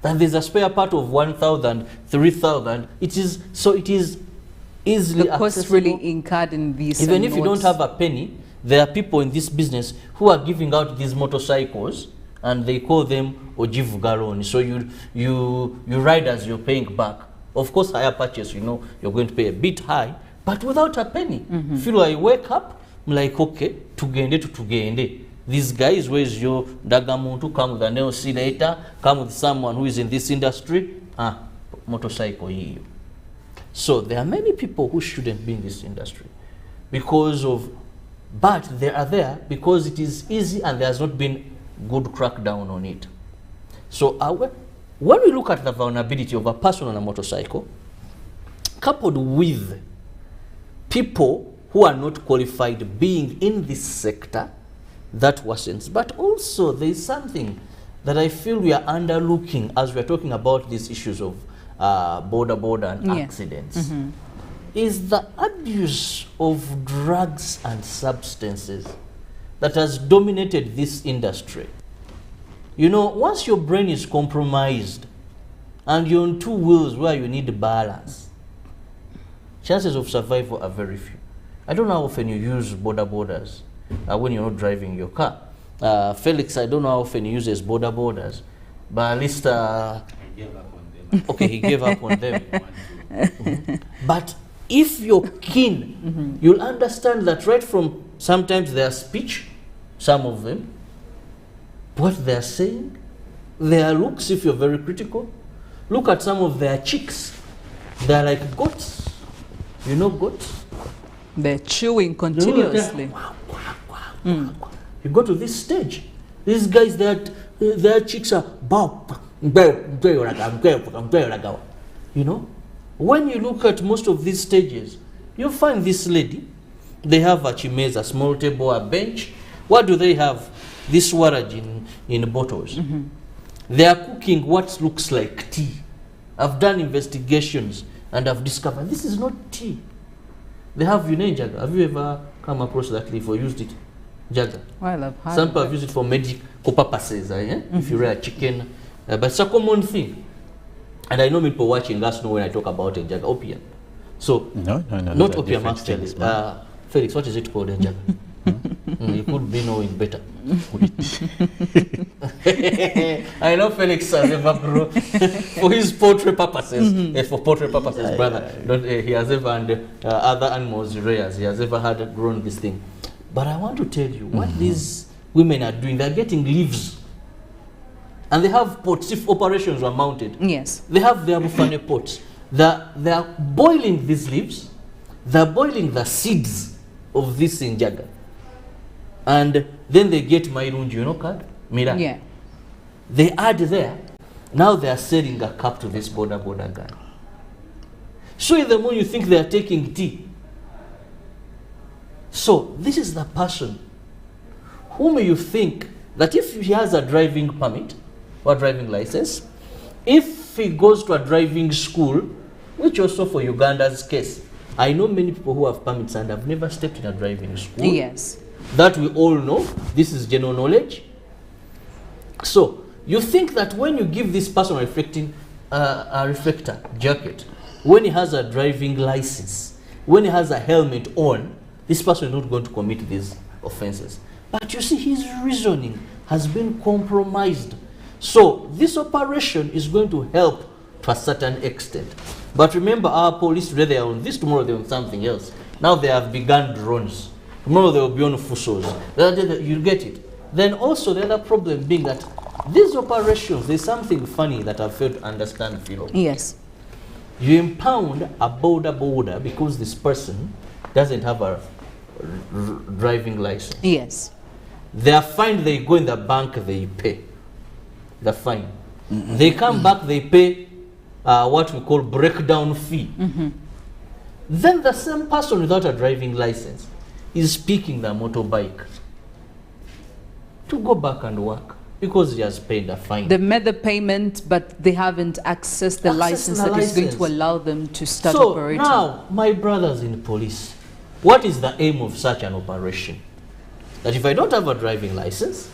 That there's a spare part of 1,000, 3,000. It is easily the cost accessible. really incurred in these. Even if you don't have a penny, there are people in this business who are giving out these motorcycles, and they call them Ojivu Galon. So you ride as you're paying back. Of course, higher purchase, you know, you're going to pay a bit high, but without a penny. Feel I wake up, I'm like, okay, tugende to tugende. These guys, where's your Dagamuntu, come with an LC later, come with someone who is in this industry, motorcycle here. So there are many people who shouldn't be in this industry because of, but they are there because it is easy and there has not been good crackdown on it. So when we look at the vulnerability of a person on a motorcycle, coupled with people who are not qualified being in this sector, that worsens. But also there is something that I feel we are underlooking as we are talking about these issues of border and accidents, is the abuse of drugs and substances that has dominated this industry. You know, once your brain is compromised and you're on two wheels where you need balance, chances of survival are very few. I don't know how often you use borders when you're not driving your car. Felix, I don't know how often he uses borders, but at least okay, he gave up on them. But if you're keen, you'll understand that right from sometimes their speech, some of them, what they're saying, their looks, if you're very critical, look at some of their cheeks. They're like goats. You know goats? They're chewing continuously. You go to this stage. These guys, their cheeks are bob. You know? When you look at most of these stages, you'll find this lady. They have a chimeza, a small table, a bench. What do they have? This warrage in bottles. They are cooking what looks like tea. I've done investigations and I've discovered this is not tea. They have Jaga. Have you ever come across that leaf or used it? Jaga. Well, I've heard some people have used it for medical purposes, if you rear chicken. But it's a common thing. And I know people watching us know when I talk about Jaga, opium. So, not opium actually. Felix, what is it called, Jaga? You could be knowing better. I know Felix has ever grown for his poultry purposes. For poultry purposes, brother, he has ever, and other animals, rears, he has ever had grown this thing. But I want to tell you what these women are doing. They're getting leaves, and they have pots. If operations were mounted, they have their bufane pots. They're boiling these leaves. They're boiling the seeds of this injaga. And then they get Mairunji, you know, card? Mira. Yeah. They add there. Now they are selling a cup to this border guy. So in the morning you think they are taking tea. So this is the person whom you think that if he has a driving permit or driving license, if he goes to a driving school, which also for Uganda's case, I know many people who have permits and have never stepped in a driving school. Yes. That we all know. This is general knowledge. So you think that when you give this person a reflector jacket, when he has a driving license, when he has a helmet on, this person is not going to commit these offenses. But you see, his reasoning has been compromised. So this operation is going to help to a certain extent. But remember, our police today they are on this, tomorrow they're on something else. Now they have begun drones. Tomorrow they will be on fusos. You get it. Then also the other problem being that these operations, there's something funny that I've failed to understand, Philo. Yes. You impound a border because this person doesn't have a driving license. Yes. They are fined, they go in the bank, they pay the fine. They come back, they pay what we call breakdown fee. Then the same person without a driving license is picking the motorbike to go back and work because he has paid a fine. They made the payment, but they haven't accessed the license that is going to allow them to start operating. So now, my brothers in police, what is the aim of such an operation? That if I don't have a driving license,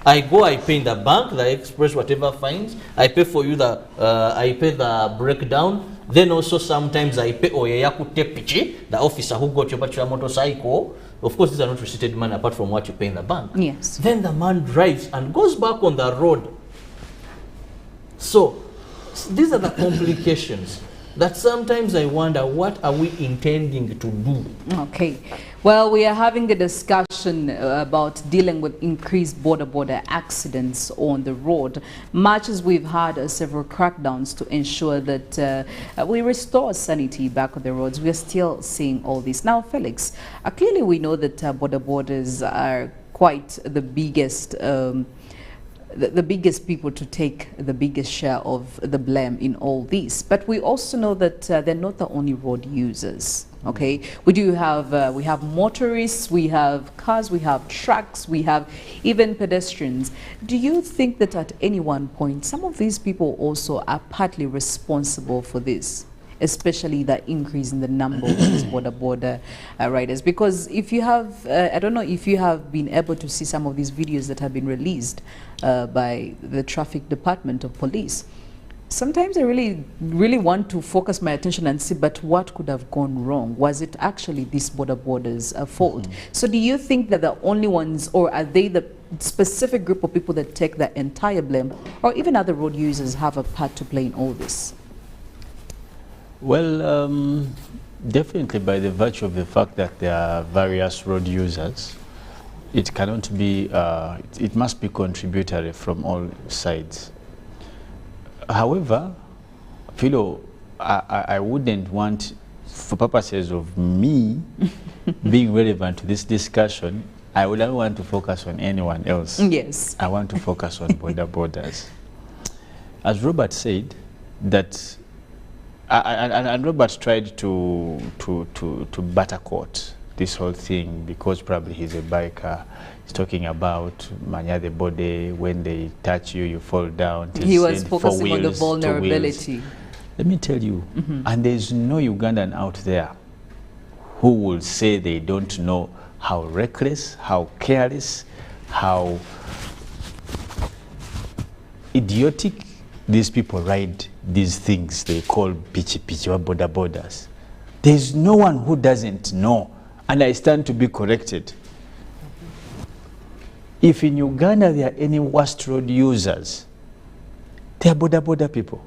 I go, I pay in the bank, the express, whatever fines, I pay for you I pay the breakdown. Then also sometimes I pay the officer who got your motorcycle. Of course, these are not receipted money apart from what you pay in the bank. Yes. Then the man drives and goes back on the road. So these are the complications. that sometimes I wonder, what are we intending to do? Okay. Well, we are having a discussion about dealing with increased border accidents on the road. Much as we've had several crackdowns to ensure that we restore sanity back on the roads, we are still seeing all this. Now, Felix, clearly we know that borders are quite the biggest the biggest people to take the biggest share of the blame in all this. But we also know that they're not the only road users. Okay, we have motorists, we have cars, we have trucks, we have even pedestrians. Do you think that at any one point some of these people also are partly responsible for this, especially the increase in the number of these border riders? Because if you have, I don't know if you have been able to see some of these videos that have been released by the traffic department of police. Sometimes I really want to focus my attention and see, but what could have gone wrong? Was it actually this borders' fault? So do you think that the only ones, or are they the specific group of people that take the entire blame, or even other road users have a part to play in all this? Well, definitely by the virtue of the fact that there are various road users, it cannot be, it must be contributory from all sides. However, Philo, I wouldn't want, for purposes of me being relevant to this discussion, I wouldn't want to focus on anyone else. Yes. I want to focus on borders. As Robert said, that, and Robert tried to buttercoat this whole thing because probably he's a biker. He's talking about manya the body, when they touch you, you fall down. He was focusing on the vulnerability. Let me tell you, and there's no Ugandan out there who will say they don't know how reckless, how careless, how idiotic these people ride these things they call pichi or borders. There's no one who doesn't know, and I stand to be corrected. If in Uganda there are any worst road users, they are border people.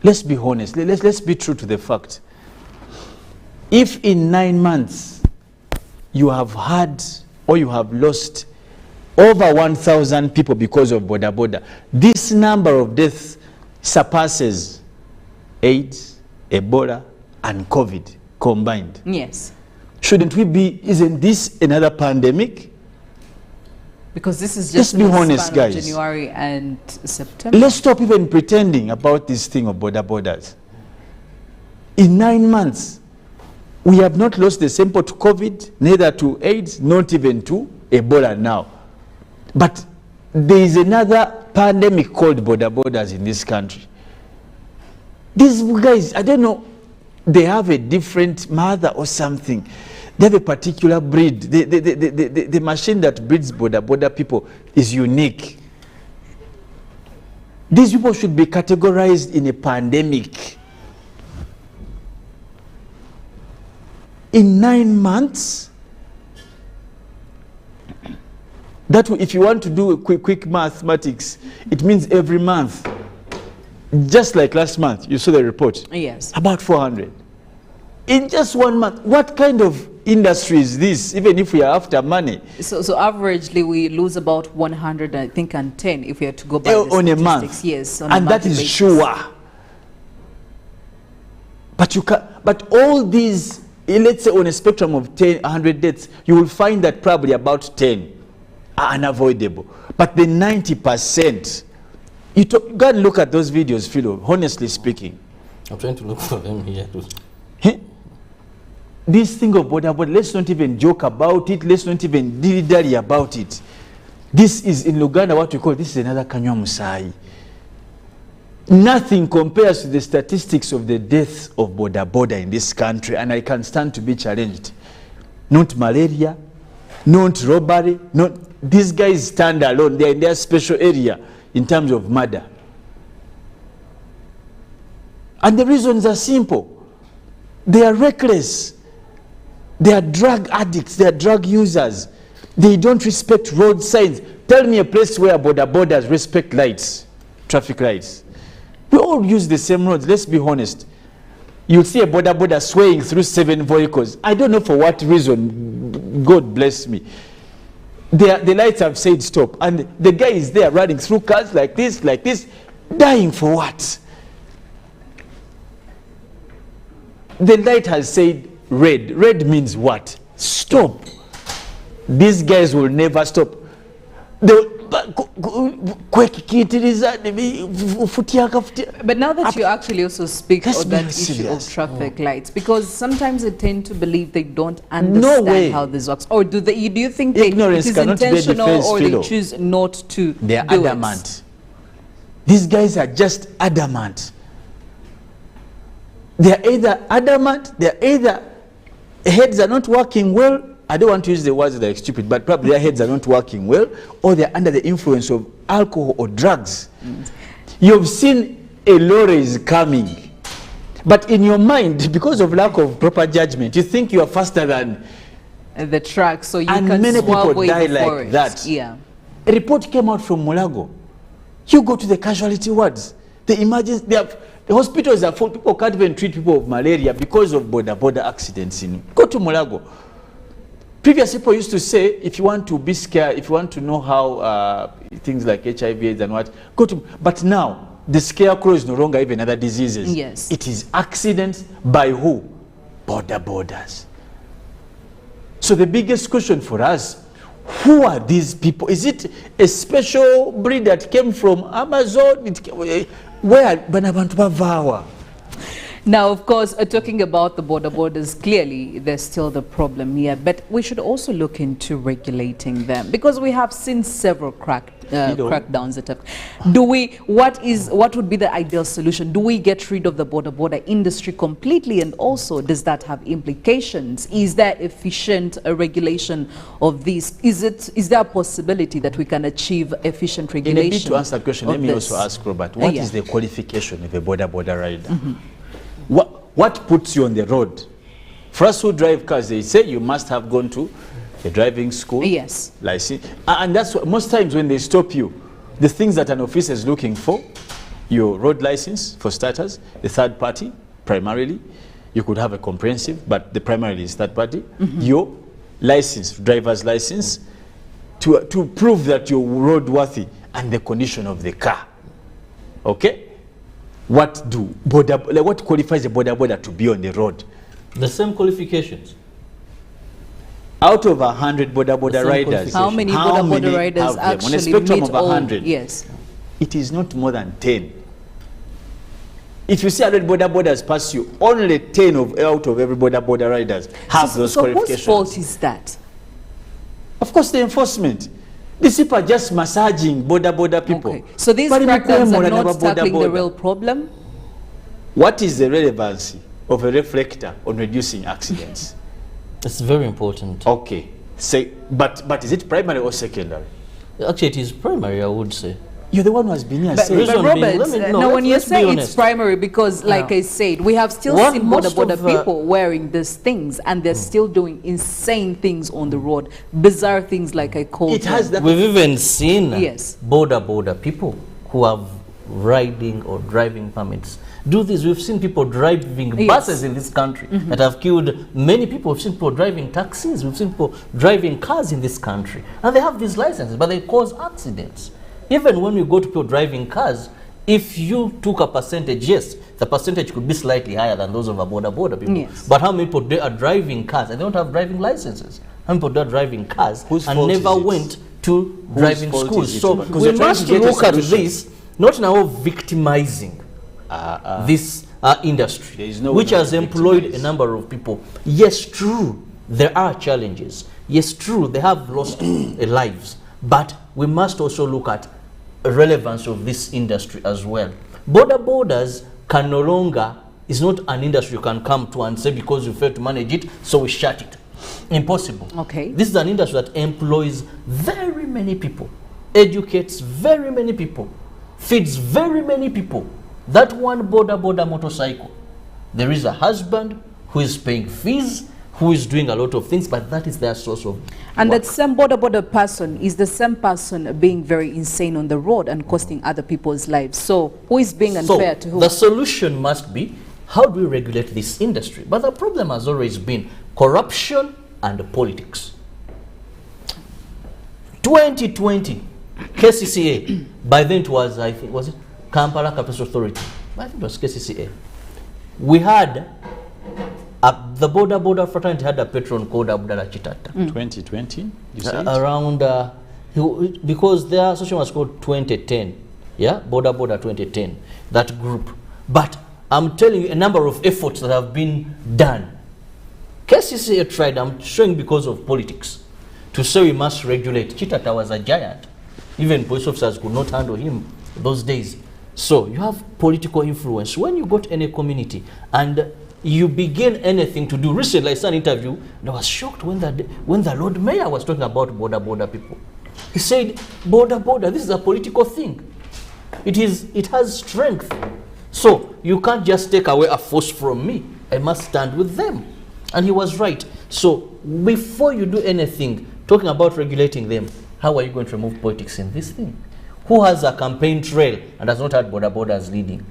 Let's be honest, let's be true to the fact. If in 9 months you have had or you have lost over 1,000 people because of border, this number of deaths surpasses AIDS, Ebola, and COVID combined. Yes. Shouldn't we be, isn't this another pandemic? Because this is just be honest, guys. January and September. Let's stop even pretending about this thing of borders. In 9 months, we have not lost the sample to COVID, neither to AIDS, not even to Ebola now. But there is another pandemic called borders in this country. These guys, I don't know, they have a different mother or something. They have a particular breed. The machine that breeds border people is unique. These people should be categorized in a pandemic. In 9 months, that if you want to do a quick mathematics, it means every month, just like last month, you saw the report. Yes. About 400. In just 1 month, what kind of industry is this, even if we are after money? So averagely we lose about 100, I think, and 10 if we are to go by on a month. Yes, on and a that is basis. sure. But you can, but all these, let's say on a spectrum of 100 deaths, you will find that probably about 10 are unavoidable. But the 90%, you got to look at those videos, Philo, honestly speaking. I'm trying to look for them here too. This thing of border, let's not even joke about it. Let's not even dilly-dally about it. This is in Uganda what we call, this is another Kanywa Musai. Nothing compares to the statistics of the deaths of border in this country, and I can stand to be challenged. Not malaria, not robbery, not, these guys stand alone. They're in their special area in terms of murder. And the reasons are simple. They are reckless. They are drug addicts. They are drug users. They don't respect road signs. Tell me a place where borders respect lights, traffic lights. We all use the same roads, let's be honest. You'll see a boda swaying through 7 vehicles. I don't know for what reason, God bless me. The lights have said stop, and the guy is there running through cars like this, dying for what? The light has said red. Red means what? Stop. These guys will never stop. But now that you actually also speak on that issue of traffic lights, because sometimes they tend to believe they don't understand how this works, or do you think it is intentional, or they choose not to? They're adamant. These guys are just adamant. They're either adamant, they're either heads are not working well. I don't want to use the words like stupid, but probably their heads are not working well, or they're under the influence of alcohol or drugs. You've seen a lorry is coming, but in your mind, because of lack of proper judgment, you think you are faster than the truck, so you and can many people die like it. that. Yeah. A report came out from Mulago. You go to the casualty wards, the emergency, the hospitals are full. People can't even treat people of malaria because of border accidents. Go to Mulago. Previous people used to say, if you want to be scared, if you want to know how things like HIV, AIDS and what, go to. But now, the scarecrow is no longer even other diseases. Yes. It is accidents by who? Borders. So the biggest question for us, who are these people? Is it a special breed that came from Amazon? Where Banabantu Bavawa? Now, of course, talking about the borders, clearly there's still the problem here, but we should also look into regulating them, because we have seen several crackdowns that have. What would be the ideal solution? Do we get rid of the border industry completely, and also does that have implications? Is there efficient regulation of this? Is there a possibility that we can achieve efficient regulation? In a bit to answer the question, let me also ask Robert, what is the qualification of a border rider? What puts you on the road? For us who drive cars, they say you must have gone to a driving school. Yes. License. And that's what, most times when they stop you, the things that an officer is looking for, your road license for starters, the third party, primarily. You could have a comprehensive, but the primarily is third party. Your license, driver's license, to prove that you're roadworthy, and the condition of the car. Okay? What qualifies a border to be on the road? The same qualifications. Out of 100 border riders, how many border riders actually on a spectrum meet of 100? Yes. It is not more than 10. If you see 100 borders pass you, only 10 out of every border riders have those qualifications. So whose fault is that? Of course, the enforcement. These people are just massaging border people. Okay. So these crackdowns are not tackling the real problem? What is the relevancy of a reflector on reducing accidents? It's very important. Okay. But is it primary or secondary? Actually, it is primary, I would say. You're the one who has been here. But Robert, when you say it's primary, because like I said, we have still seen border people wearing these things, and they're still doing insane things on the road, bizarre things like I called them. We've even seen border people who have riding or driving permits do this. We've seen people driving buses in this country that have killed many people. We've seen people driving taxis. We've seen people driving cars in this country, and they have these licenses, but they cause accidents. Even when we go to people driving cars, if you took a percentage, yes, the percentage could be slightly higher than those of a border people. Yes. But how many people are driving cars and they don't have driving licenses? How many people are driving cars and never went to driving schools? So we must look at this, not now victimizing this industry, which has employed a number of people. Yes, true, there are challenges. Yes, true, they have lost lives. But we must also look at relevance of this industry as well. Borders can no longer, it's not an industry you can come to and say because you failed to manage it, so we shut it. Impossible. Okay. This is an industry that employs very many people, educates very many people, feeds very many people. That one border motorcycle, there is a husband who is paying fees, who is doing a lot of things, but that is their source of And work. that same border person is the same person being very insane on the road and costing other people's lives. So who is being unfair to who? The solution must be, how do we regulate this industry? But the problem has always been corruption and politics. 2020, KCCA, by then it was, I think, was it Kampala Capital Authority? I think it was KCCA. We had the border fraternity had a patron called Abdallah Chitata. 2020, you said? Around, because their association was called 2010, yeah, border 2010, that group. But I'm telling you, a number of efforts that have been done. KCCA tried, I'm showing because of politics, to say we must regulate. Chitata was a giant. Even police officers could not handle him those days. So you have political influence. When you go to any community and you begin anything to do, recently I saw an interview and I was shocked when the Lord Mayor was talking about border people. He said, border, this is a political thing. It has strength. So you can't just take away a force from me. I must stand with them. And he was right. So before you do anything, talking about regulating them, how are you going to remove politics in this thing? Who has a campaign trail and has not had borders leading?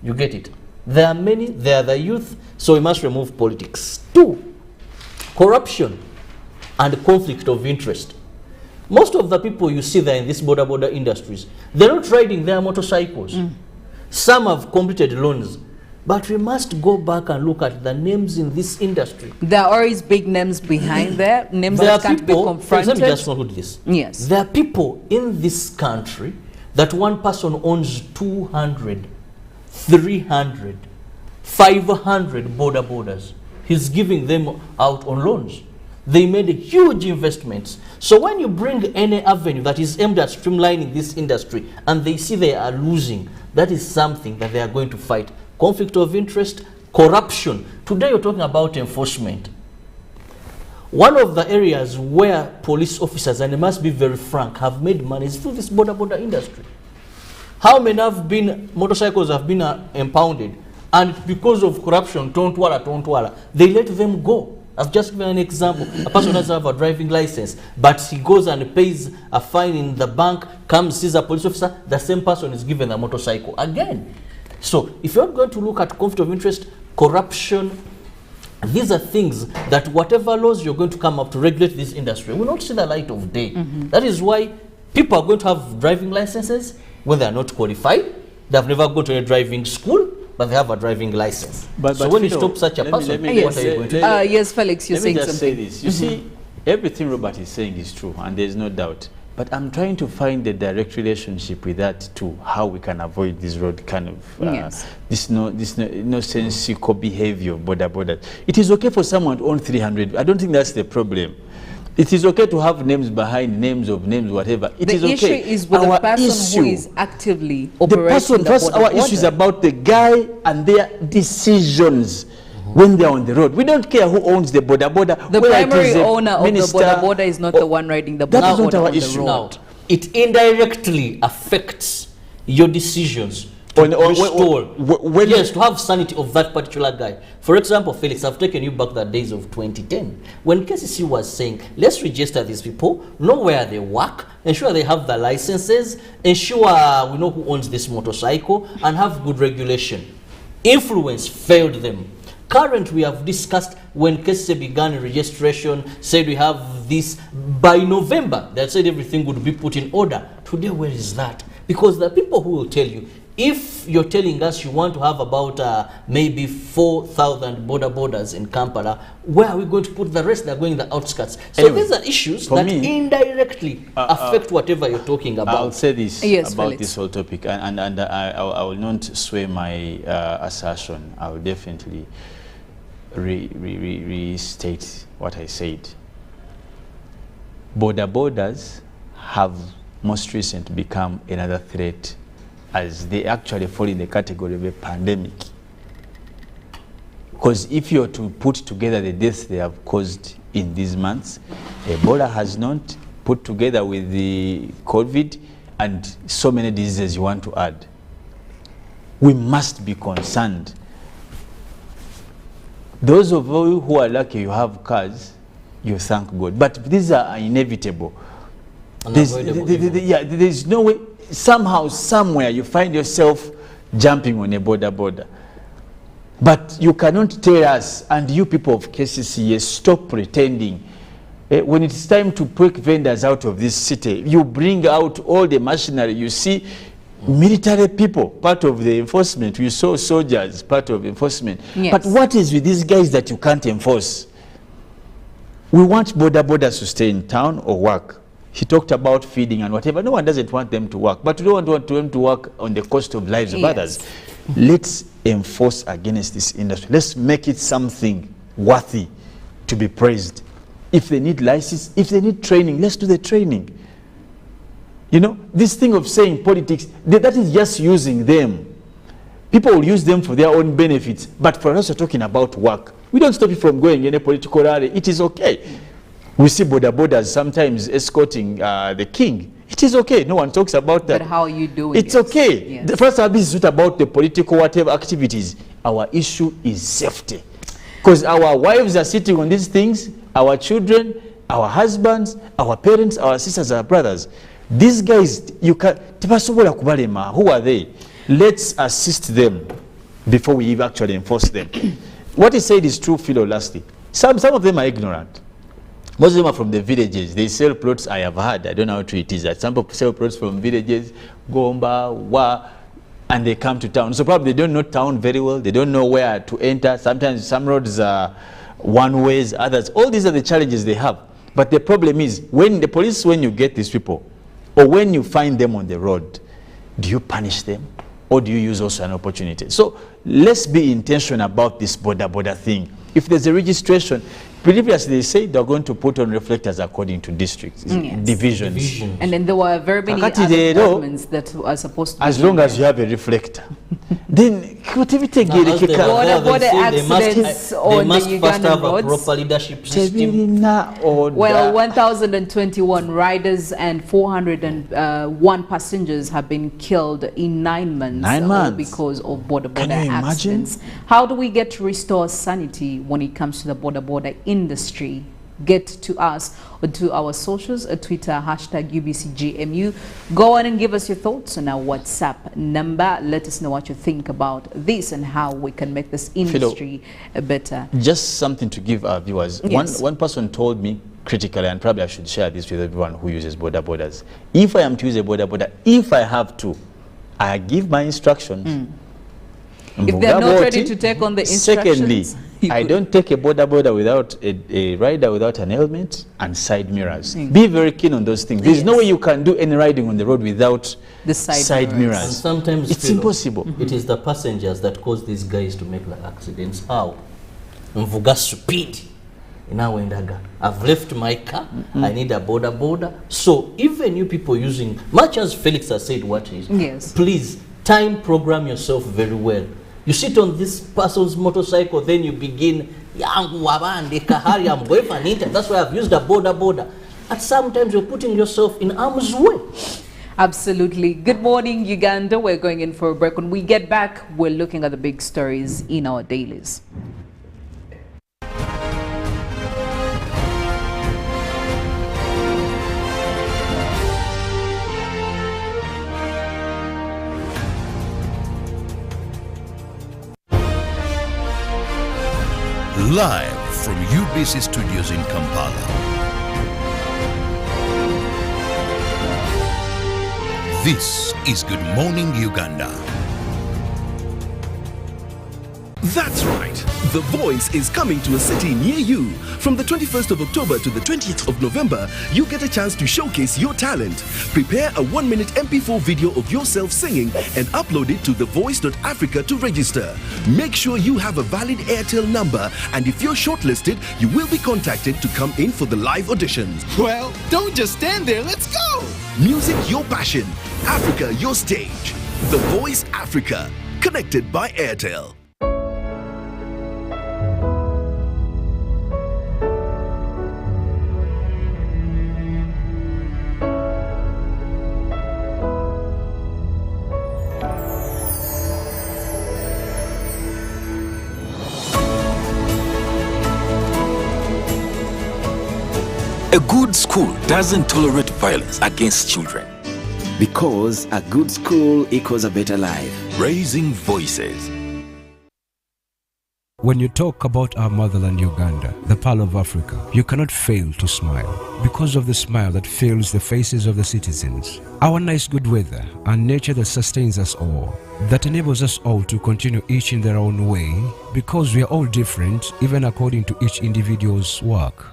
You get it? There are many, they are the youth, so we must remove politics. 2, corruption and conflict of interest. Most of the people you see there in these border industries, they're not riding their motorcycles. Some have completed loans. But we must go back and look at the names in this industry. There are always big names behind there, names that can't be confronted. Let me just conclude this. Yes. There are people in this country that one person owns 200, 300, 500 borders. He's giving them out on loans. They made huge investments. So when you bring any avenue that is aimed at streamlining this industry and they see they are losing, that is something that they are going to fight. Conflict of interest, corruption. Today you're talking about enforcement. One of the areas where police officers, and I must be very frank, have made money is through this border industry. How many motorcycles have been impounded, and because of corruption, tontwala, they let them go. I've just given an example. A person doesn't have a driving license, but he goes and pays a fine in the bank, comes, sees a police officer, the same person is given a motorcycle again. So if you're going to look at conflict of interest, corruption, these are things that whatever laws you're going to come up to regulate this industry will not see the light of day. That is why people are going to have driving licenses when they are not qualified. They have never gone to a driving school, but they have a driving license. So when you stop such a person, what are you going to do? Yes, Felix, you're saying something. Let me just say this. You see, everything Robert is saying is true, and there's no doubt. But I'm trying to find the direct relationship with that too, how we can avoid this road kind of, this nonsensical behavior, border. It is okay for someone to own 300. I don't think that's the problem. It is okay to have names behind names, whatever. It is okay. The issue is with the person who is actively operating the border. Our issue is about the guy and their decisions. When they're on the road, we don't care who owns the border. The primary owner of the border is not the one riding the border. That is not our issue. Now, it indirectly affects your decisions to restore, yes, to have sanity of that particular guy. For example, Felix, I've taken you back the days of 2010, when KCC was saying, let's register these people, know where they work, ensure they have the licenses, ensure we know who owns this motorcycle, and have good regulation. Influence failed them. Current, we have discussed when KCC began registration, said we have this by November. They said everything would be put in order. Today, where is that? Because the people who will tell you, if you're telling us you want to have about maybe 4,000 borders in Kampala, where are we going to put the rest? They're going in the outskirts. So anyway, these are issues that indirectly affect whatever you're talking about. I'll say this about Felix. this whole topic, and I will not sway my assertion. I will definitely restate what I said. Borders have most recently become another threat, as they actually fall in the category of a pandemic. Because if you're to put together the deaths they have caused in these months, Ebola has not put together with the COVID and so many diseases you want to add. We must be concerned. Those of you who are lucky you have cars, you thank God. But these are inevitable. There's no way, somehow, somewhere, you find yourself jumping on a border. But you cannot tell us, and you people of KCCA, stop pretending. When it's time to pick vendors out of this city, you bring out all the machinery. You see military people, part of the enforcement. You saw soldiers, part of enforcement. Yes. But what is with these guys that you can't enforce? We want borders to stay in town or work. He talked about feeding and whatever. No one doesn't want them to work, but we don't want them to work on the cost of lives of others. Let's enforce against this industry. Let's make it something worthy to be praised. If they need license, if they need training, let's do the training. You know, this thing of saying politics, that is just using them. People will use them for their own benefits, but for us, we're talking about work. We don't stop you from going in a political rally. It is okay. We see borders sometimes escorting the king. It is okay. No one talks about that. But how are you doing It's okay. Yes. The first service is not about the political whatever activities. Our issue is safety. Because our wives are sitting on these things, our children, our husbands, our parents, our sisters, our brothers. These guys, you can. Who are they? Let's assist them before we actually enforce them. What he said is true, Philo, lastly. Some of them are ignorant. Most of them are from the villages. They sell plots. I have heard. I don't know how true it is. That some people sell plots from villages, Gomba, Wa, and they come to town. So probably they don't know town very well. They don't know where to enter. Sometimes some roads are one ways, others. All these are the challenges they have. But the problem is, when the police, when you get these people, or when you find them on the road, do you punish them? Or do you use also an opportunity? So let's be intentional about this border thing. If there's a registration, previously they say they're going to put on reflectors according to districts, divisions. And then there were very many other governments that are supposed to as long as you have a reflector. Then border accidents on the Ugandan roads. Proper leadership system. Well, 1,021 riders and 401 passengers have been killed in 9 months. 9 months. Because of border Can you accidents. How do we get to restore sanity when it comes to the border industry? Get to us or to our socials, Twitter, #UBCGMU. Go on and give us your thoughts on our WhatsApp number. Let us know what you think about this and how we can make this industry better. Just something to give our viewers. Yes. One person told me critically, and probably I should share this with everyone who uses borders. If I am to use a border, if I have to, I give my instructions. If they're not ready to take on the instructions. Secondly, I don't take a border without a rider without an helmet and side mirrors. Be very keen on those things. There's no way you can do any riding on the road without the side mirrors. And sometimes it's impossible. It is the passengers that cause these guys to make the accidents. How? Mvuga speed. I've left my car. I need a border. So even you people using, much as Felix has said what is, please time program yourself very well. You sit on this person's motorcycle, then you begin, that's why I've used a border. At sometimes you're putting yourself in harm's way. Absolutely. Good morning, Uganda. We're going in for a break. When we get back, we're looking at the big stories in our dailies. Live from UBC Studios in Kampala. This is Good Morning Uganda. That's right. The Voice is coming to a city near you. From the 21st of October to the 20th of November, you get a chance to showcase your talent. Prepare a 1-minute MP4 video of yourself singing and upload it to thevoice.africa to register. Make sure you have a valid Airtel number, and if you're shortlisted, you will be contacted to come in for the live auditions. Well, don't just stand there, let's go! Music your passion, Africa your stage. The Voice Africa, connected by Airtel. A good school doesn't tolerate violence against children. Because a good school equals a better life. Raising voices. When you talk about our motherland Uganda, the pearl of Africa, you cannot fail to smile because of the smile that fills the faces of the citizens. Our nice good weather and nature that sustains us all, that enables us all to continue each in their own way because we are all different even according to each individual's work.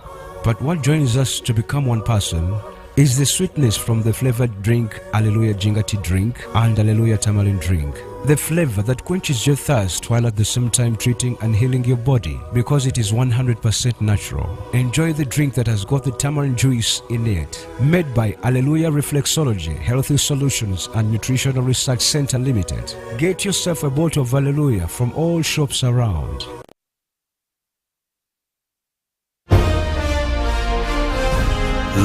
But what joins us to become one person is the sweetness from the flavored drink Alleluia Jingati drink and Alleluia Tamarind drink. The flavor that quenches your thirst while at the same time treating and healing your body because it is 100% natural. Enjoy the drink that has got the tamarind juice in it. Made by Alleluia Reflexology, Healthy Solutions and Nutritional Research Center Limited. Get yourself a bottle of Alleluia from all shops around.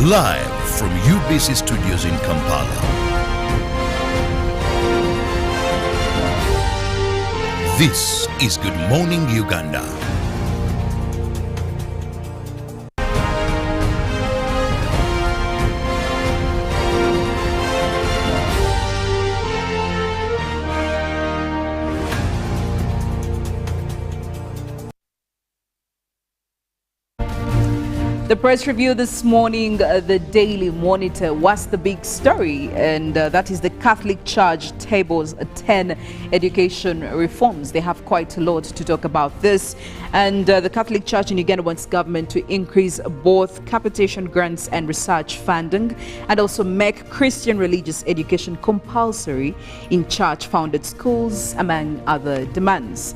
Live from UBC Studios in Kampala. This is Good Morning Uganda. The press review this morning, the Daily Monitor, was the big story, and that is the Catholic Church tables 10 education reforms. They have quite a lot to talk about this, and the Catholic Church in Uganda wants government to increase both capitation grants and research funding, and also make Christian religious education compulsory in church-founded schools, among other demands.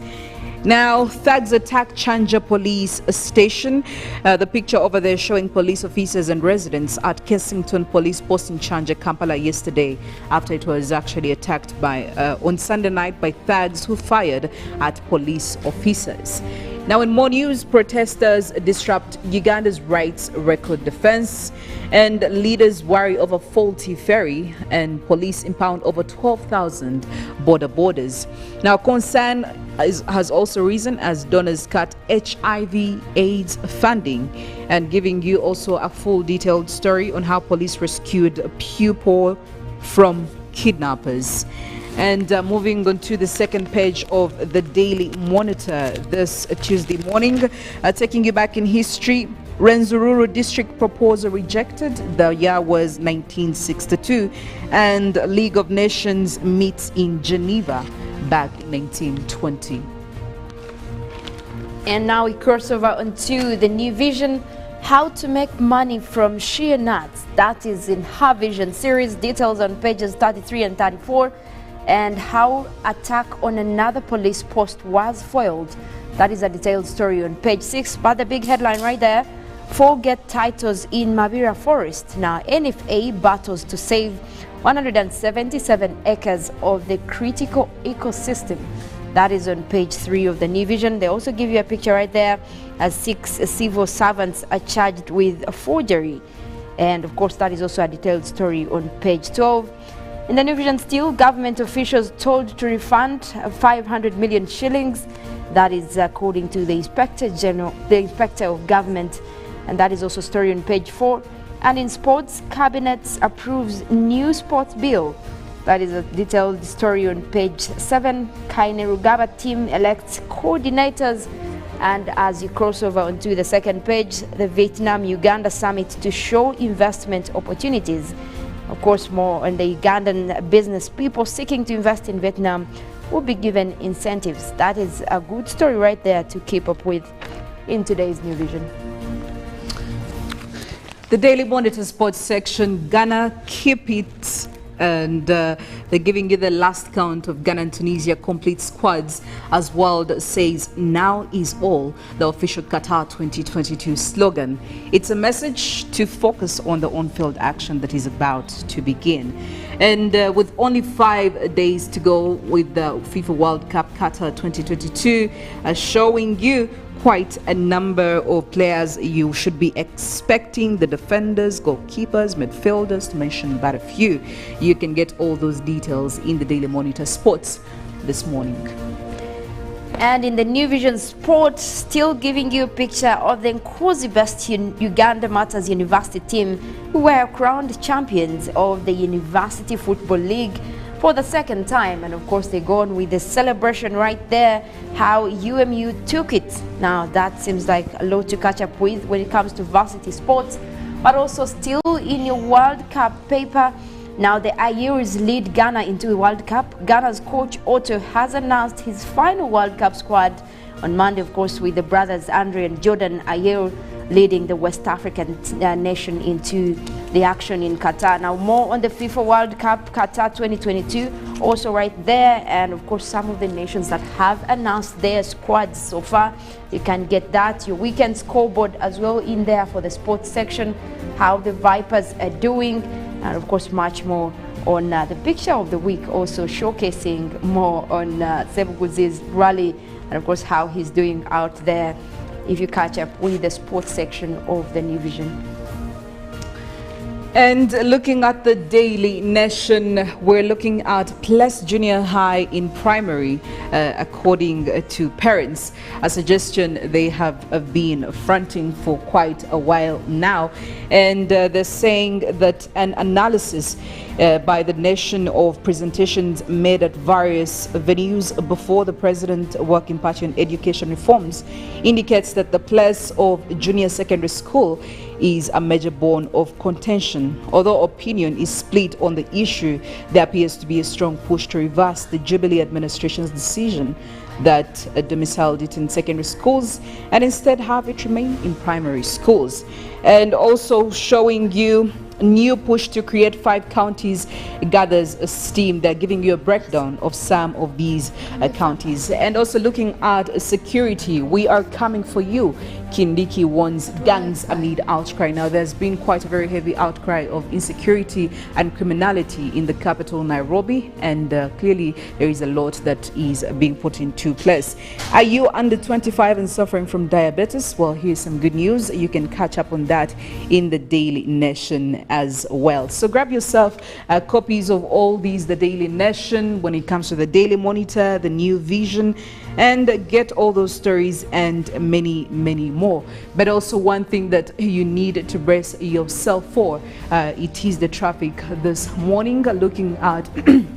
Now, thugs attack Chanja police station. The picture over there showing police officers and residents at Kensington Police Post in Chanja, Kampala yesterday after it was actually attacked by on Sunday night by thugs who fired at police officers. Now, in more news, protesters disrupt Uganda's rights record defense, and leaders worry over faulty ferry, and police impound over 12,000 border borders. Now, concern has also risen as donors cut HIV/AIDS funding, and giving you also a full detailed story on how police rescued a pupil from kidnappers. And moving on to the second page of the Daily Monitor this Tuesday morning, taking you back in history. Rwenzururu district proposal rejected. The year was 1962, and League of Nations meets in Geneva back in 1920. And now we cross over onto the new vision, how to make money from shea nuts. That is in Her Vision series, details on pages 33 and 34. And how attack on another police post was foiled. That is a detailed story on page 6, but the big headline right there, 4 get titles in Mabira Forest. Now, NFA battles to save 177 acres of the critical ecosystem. That is on page 3 of the New Vision. They also give you a picture right there as 6 civil servants are charged with forgery. And of course, that is also a detailed story on page 12. In the New Vision still, government officials told to refund 500 million shillings. That is according to the Inspector General, the Inspector of Government, and that is also a story on page 4. And in sports, Cabinet approves new sports bill. That is a detailed story on page 7. Kainerugaba team elects coordinators. And as you cross over onto the second page, the Vietnam-Uganda summit to show investment opportunities. Of course, more on the Ugandan business people seeking to invest in Vietnam will be given incentives. That is a good story right there to keep up with in today's New Vision. The Daily Monitor Sports section, Ghana keep it, and they're giving you the last count of Ghana and Tunisia complete squads as world says now is all, the official Qatar 2022 slogan. It's a message to focus on the on-field action that is about to begin. And with only 5 days to go with the FIFA World Cup Qatar 2022 showing you quite a number of players you should be expecting, the defenders, goalkeepers, midfielders, to mention but a few. You can get all those details in the Daily Monitor Sports this morning. And in the New Vision Sport, still giving you a picture of the Nkosi best Uganda Matters University team, who were crowned champions of the University Football League for the second time. And of course, they go on with the celebration right there, how UMU took it. Now, that seems like a lot to catch up with when it comes to varsity sports, but also still in your World Cup paper. Now the Ayews lead Ghana into the World Cup. Ghana's coach Otto has announced his final World Cup squad on Monday, of course, with the brothers Andre and Jordan Ayew leading the West African nation into the action in Qatar. Now more on the FIFA World Cup Qatar 2022, also right there, and of course some of the nations that have announced their squads so far. You can get that, your weekend scoreboard as well in there for the sports section, how the Vipers are doing, and of course much more on the picture of the week, also showcasing more on Sebuguzi's rally, and of course how he's doing out there if you catch up with the sports section of the New Vision. And looking at the Daily Nation, we're looking at plus junior high in primary, according to parents, a suggestion they have been fronting for quite a while now. And they're saying that an analysis by the Nation of presentations made at various venues before the President Working Party on Education reforms indicates that the place of junior secondary school is a major bone of contention. Although opinion is split on the issue, there appears to be a strong push to reverse the Jubilee administration's decision that domiciled it in secondary schools and instead have it remain in primary schools. And also showing you a new push to create 5 counties gathers steam. They're giving you a breakdown of some of these counties. And also looking at security, we are coming for you. Kindiki warns gangs amid outcry. Now, there's been quite a very heavy outcry of insecurity and criminality in the capital, Nairobi, and clearly there is a lot that is being put into place. Are you under 25 and suffering from diabetes? Well, here's some good news. You can catch up on that in the Daily Nation as well. So grab yourself copies of all these, the Daily Nation, when it comes to the Daily Monitor, the New Vision, and get all those stories and many, many more. But also one thing that you need to brace yourself for, it is the traffic this morning, looking at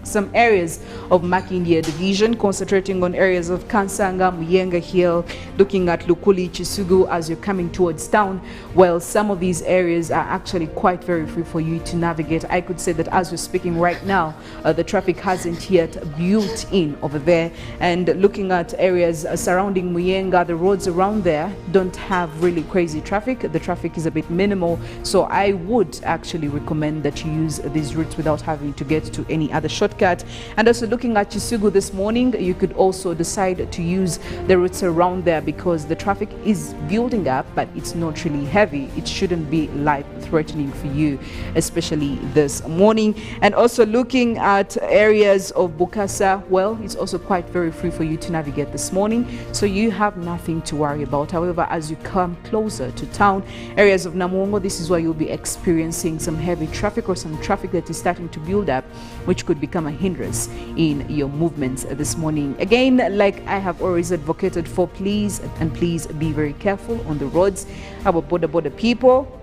some areas of Makindia Division, concentrating on areas of Kansanga, Muyenga Hill, looking at Lukuli, Chisugu as you're coming towards town. Well, some of these areas are actually quite very free for you to navigate. I could say that as we're speaking right now, the traffic hasn't yet built in over there. And looking at areas surrounding Muyenga, the roads around there don't have really crazy traffic. The traffic is a bit minimal, so I would actually recommend that you use these routes without having to get to any other shortcut. And also looking at Chisugu this morning, you could also decide to use the routes around there because the traffic is building up, but it's not really heavy. It shouldn't be life-threatening for you, especially this morning. And also looking at areas of Bukasa, well, it's also quite very free for you to navigate this morning, so you have nothing to worry about. However, as you come closer to town, areas of Namongo, this is where you'll be experiencing some heavy traffic or some traffic that is starting to build up, which could become a hindrance in your movements this morning. Again, like I have always advocated for, please be very careful on the roads. Our border people,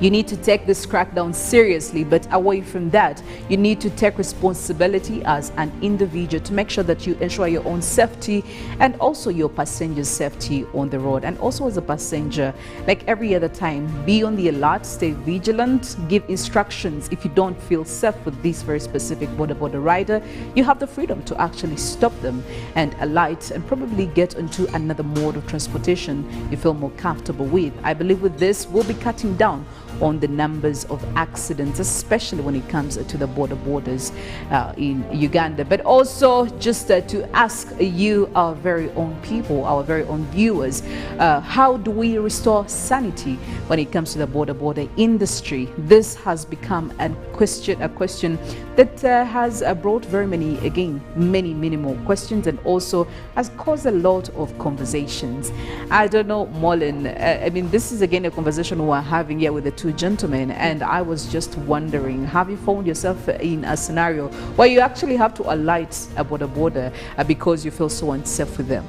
you need to take this crackdown seriously, but away from that, you need to take responsibility as an individual to make sure that you ensure your own safety and also your passengers' safety on the road. And also as a passenger, like every other time, be on the alert, stay vigilant, give instructions. If you don't feel safe with this very specific border rider, you have the freedom to actually stop them and alight and probably get onto another mode of transportation you feel more comfortable with. I believe with this, we'll be cutting down on the numbers of accidents, especially when it comes to the borders in Uganda. But also just to ask you, our very own people, our very own viewers, how do we restore sanity when it comes to the border industry? This has become a question that has brought very many more questions, and also has caused a lot of conversations. I don't know, Mollen, I mean, this is again a conversation we're having here with the two the gentleman, and I was just wondering, have you found yourself in a scenario where you actually have to alight a border because you feel so unsafe with them?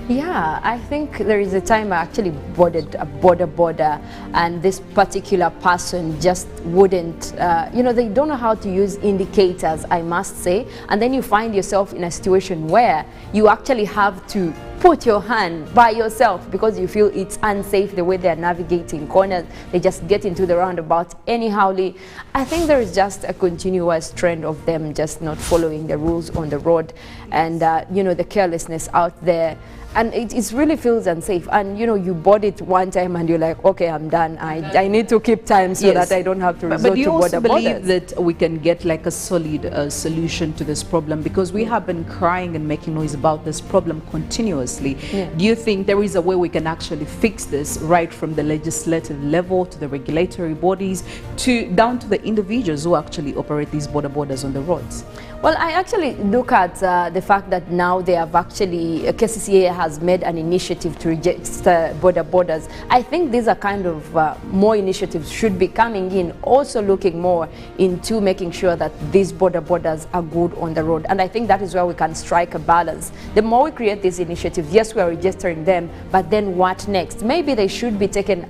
Yeah, I think there is a time I actually boarded a border, and this particular person just wouldn't, you know, they don't know how to use indicators, I must say. And then you find yourself in a situation where you actually have to put your hand by yourself because you feel it's unsafe the way they're navigating corners. They just get into the roundabout anyhowly. I think there is just a continuous trend of them just not following the rules on the road, and you know, the carelessness out there. And it really feels unsafe. And you know, you board it one time and you're like, okay, I'm done. I need to keep time so that I don't have to resort to border borders. But do you also believe that we can get like a solid solution to this problem? Because we have been crying and making noise about this problem continuously. Yeah. Do you think there is a way we can actually fix this, right from the legislative level to the regulatory bodies to down to the individuals who actually operate these borders on the roads? Well, I actually look at the fact that now they have actually, KCCA has made an initiative to register borders. I think these are kind of more initiatives should be coming in, also looking more into making sure that these borders are good on the road. And I think that is where we can strike a balance. The more we create these initiatives, yes, we are registering them, but then what next? Maybe they should be taken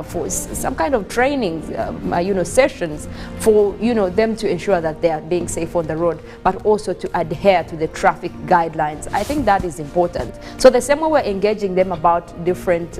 for some kind of training, you know, sessions for, you know, them to ensure that they are being safe on the road, but also to adhere to the traffic guidelines. I think that is important. So the same way we're engaging them about different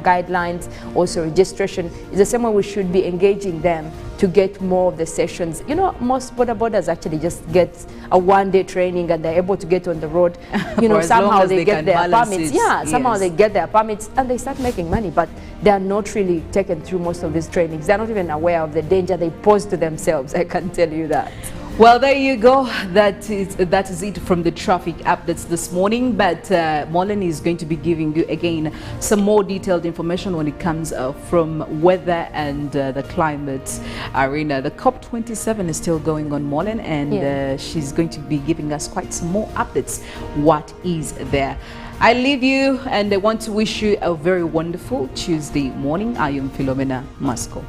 guidelines, also registration, is the same way we should be engaging them to get more of the sessions. You know, most borders actually just get a one-day training and they're able to get on the road. You know, somehow they get their permits. Yeah, somehow they get their permits and they start making money, but they are not really taken through most of these trainings. They're not even aware of the danger they pose to themselves, I can tell you that. Well, there you go. That is it from the traffic updates this morning. But Mollen is going to be giving you again some more detailed information when it comes from weather and the climate arena. The COP27 is still going on, Mollen, and she's going to be giving us quite some more updates. What is there? I leave you, and I want to wish you a very wonderful Tuesday morning. I am Philomena Mastiko.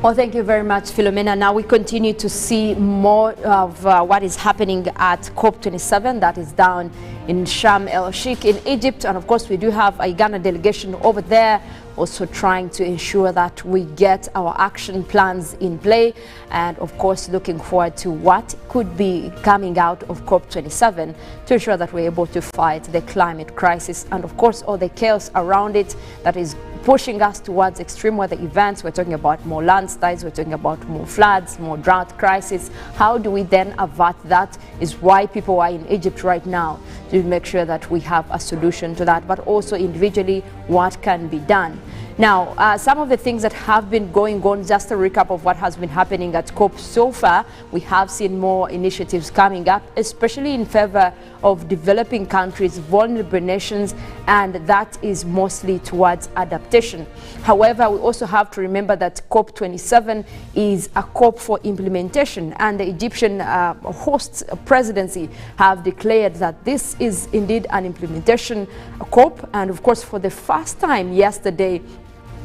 Well, thank you very much, Philomena. Now we continue to see more of what is happening at COP27, that is down in Sharm el-Sheikh in Egypt. And of course, we do have a Uganda delegation over there, also trying to ensure that we get our action plans in play. And of course, looking forward to what could be coming out of COP27 to ensure that we're able to fight the climate crisis and of course, all the chaos around it that is pushing us towards extreme weather events. We're talking about more landslides, we're talking about more floods, more drought crisis. How do we then avert that is why people are in Egypt right now, to make sure that we have a solution to that, but also individually what can be done. Now, some of the things that have been going on, just a recap of what has been happening at COP so far, we have seen more initiatives coming up, especially in favor of developing countries, vulnerable nations, and that is mostly towards adaptation. However, we also have to remember that COP27 is a COP for implementation, and the Egyptian host presidency have declared that this is indeed an implementation COP, and of course, for the first time yesterday,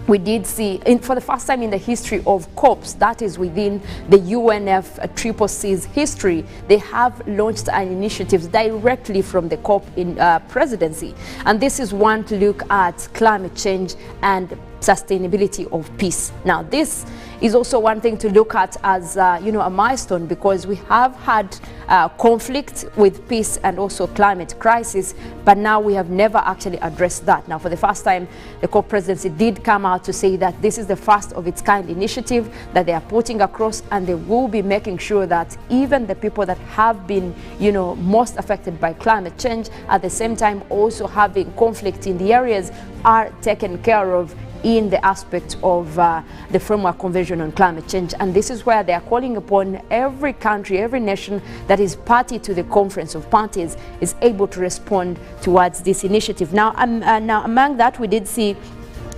we did see, for the first time in the history of COPs, that is within the UNFCCC's history, they have launched an initiative directly from the COP in presidency. And this is one to look at climate change and sustainability of peace. Now, this is also one thing to look at as you know, a milestone, because we have had conflict with peace and also climate crisis, but now we have never actually addressed that. Now, for the first time, the COP presidency did come out to say that this is the first of its kind initiative that they are putting across, and they will be making sure that even the people that have been, you know, most affected by climate change, at the same time also having conflict in the areas, are taken care of in the aspect of the Framework Convention on Climate Change. And this is where they are calling upon every country, every nation that is party to the Conference of Parties is able to respond towards this initiative. Now, now among that, we did see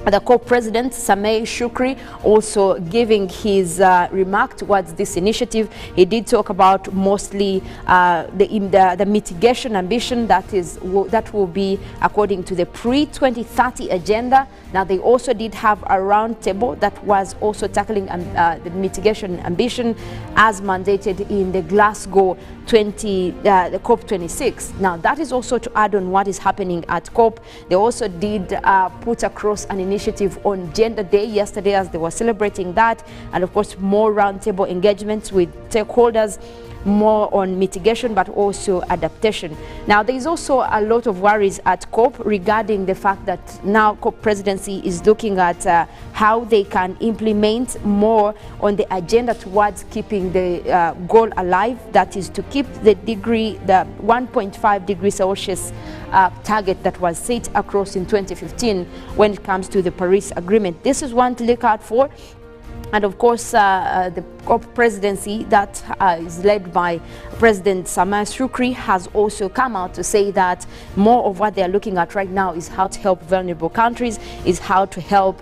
the COP president, Sameh Shukri, also giving his remark towards this initiative. He did talk about mostly the mitigation ambition that will be according to the pre-2030 agenda. Now, they also did have a roundtable that was also tackling the mitigation ambition as mandated in the Glasgow the COP26. Now, that is also to add on what is happening at COP. They also did put across an initiative on Gender Day yesterday as they were celebrating that, and of course more roundtable engagements with stakeholders, more on mitigation but also adaptation. Now, there is also a lot of worries at COP regarding the fact that now COP presidency is looking at how they can implement more on the agenda towards keeping the goal alive, that is to keep the 1.5 degrees Celsius target that was set across in 2015 when it comes to the Paris Agreement. This is one to look out for. And of course, the COP presidency that is led by President Sameh Shukri has also come out to say that more of what they are looking at right now is how to help vulnerable countries, is how to help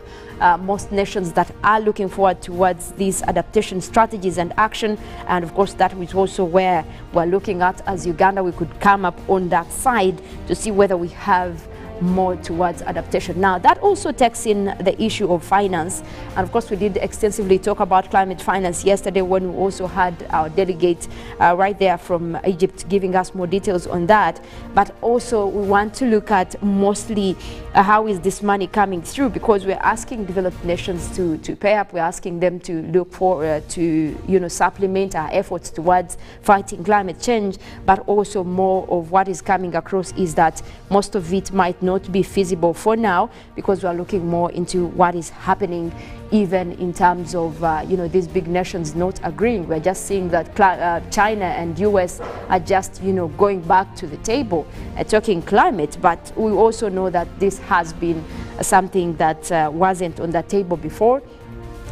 most nations that are looking forward towards these adaptation strategies and action. And of course, that is also where we're looking at as Uganda. We could come up on that side to see whether we have more towards adaptation. Now, that also takes in the issue of finance, and of course we did extensively talk about climate finance yesterday when we also had our delegate right there from Egypt giving us more details on that. But also we want to look at mostly how is this money coming through, because we're asking developed nations to pay up. We're asking them to look for to supplement our efforts towards fighting climate change, but also more of what is coming across is that most of it might not be feasible for now, because we are looking more into what is happening even in terms of these big nations not agreeing. We're just seeing that China and US are just going back to the table talking climate, but we also know that this has been something that wasn't on the table before.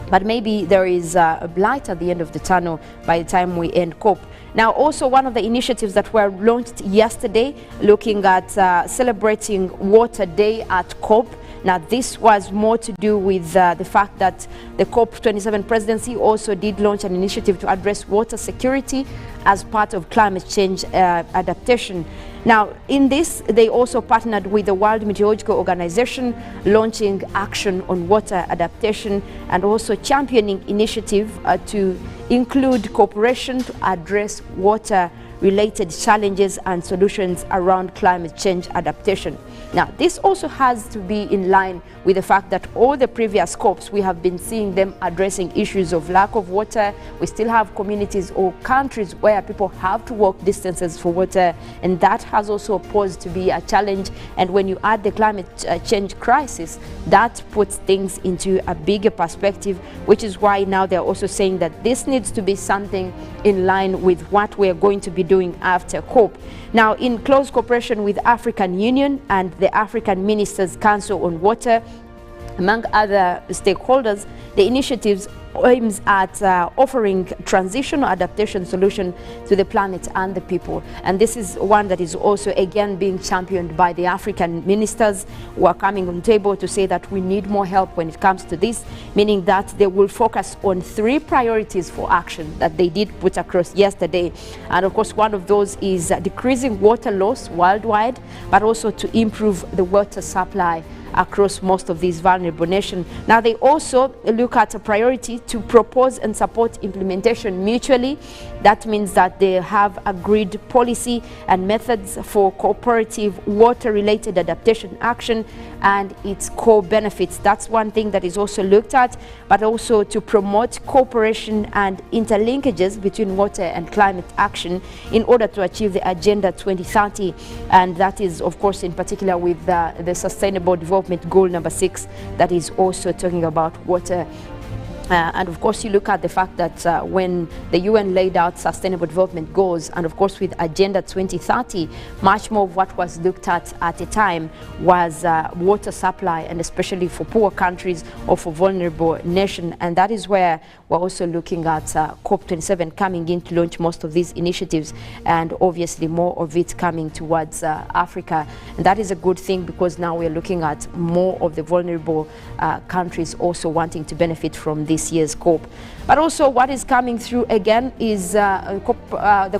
But maybe there is a light at the end of the tunnel by the time we end COP. Now, also one of the initiatives that were launched yesterday, looking at celebrating Water Day at COP. Now, this was more to do with the fact that the COP27 presidency also did launch an initiative to address water security as part of climate change adaptation. Now, in this, they also partnered with the World Meteorological Organization, launching action on water adaptation and also championing initiative to include cooperation to address water-related challenges and solutions around climate change adaptation. Now, this also has to be in line with the fact that all the previous COPs, we have been seeing them addressing issues of lack of water. We still have communities or countries where people have to walk distances for water, and that has also posed to be a challenge. And when you add the climate change crisis, that puts things into a bigger perspective, which is why now they're also saying that this needs to be something in line with what we're going to be doing after COP. Now, in close cooperation with African Union and the African Ministers' Council on Water, among other stakeholders, the initiatives aims at offering transitional adaptation solution to the planet and the people. And this is one that is also again being championed by the African ministers who are coming on the table to say that we need more help when it comes to this, meaning that they will focus on 3 priorities for action that they did put across yesterday. And of course, one of those is decreasing water loss worldwide, but also to improve the water supply across most of these vulnerable nations. Now, they also look at a priority to propose and support implementation mutually. That means that they have agreed policy and methods for cooperative water-related adaptation action and its core benefits. That's one thing that is also looked at, but also to promote cooperation and interlinkages between water and climate action in order to achieve the Agenda 2030. And that is, of course, in particular with the Sustainable Development Goal number 6, that is also talking about water And of course, you look at the fact that when the UN laid out Sustainable Development Goals, and of course with Agenda 2030, much more of what was looked at the time was water supply, and especially for poor countries or for vulnerable nations. And that is where we're also looking at COP27 coming in to launch most of these initiatives, and obviously more of it coming towards Africa. And that is a good thing, because now we're looking at more of the vulnerable countries also wanting to benefit from this year's COP. But also what is coming through again is the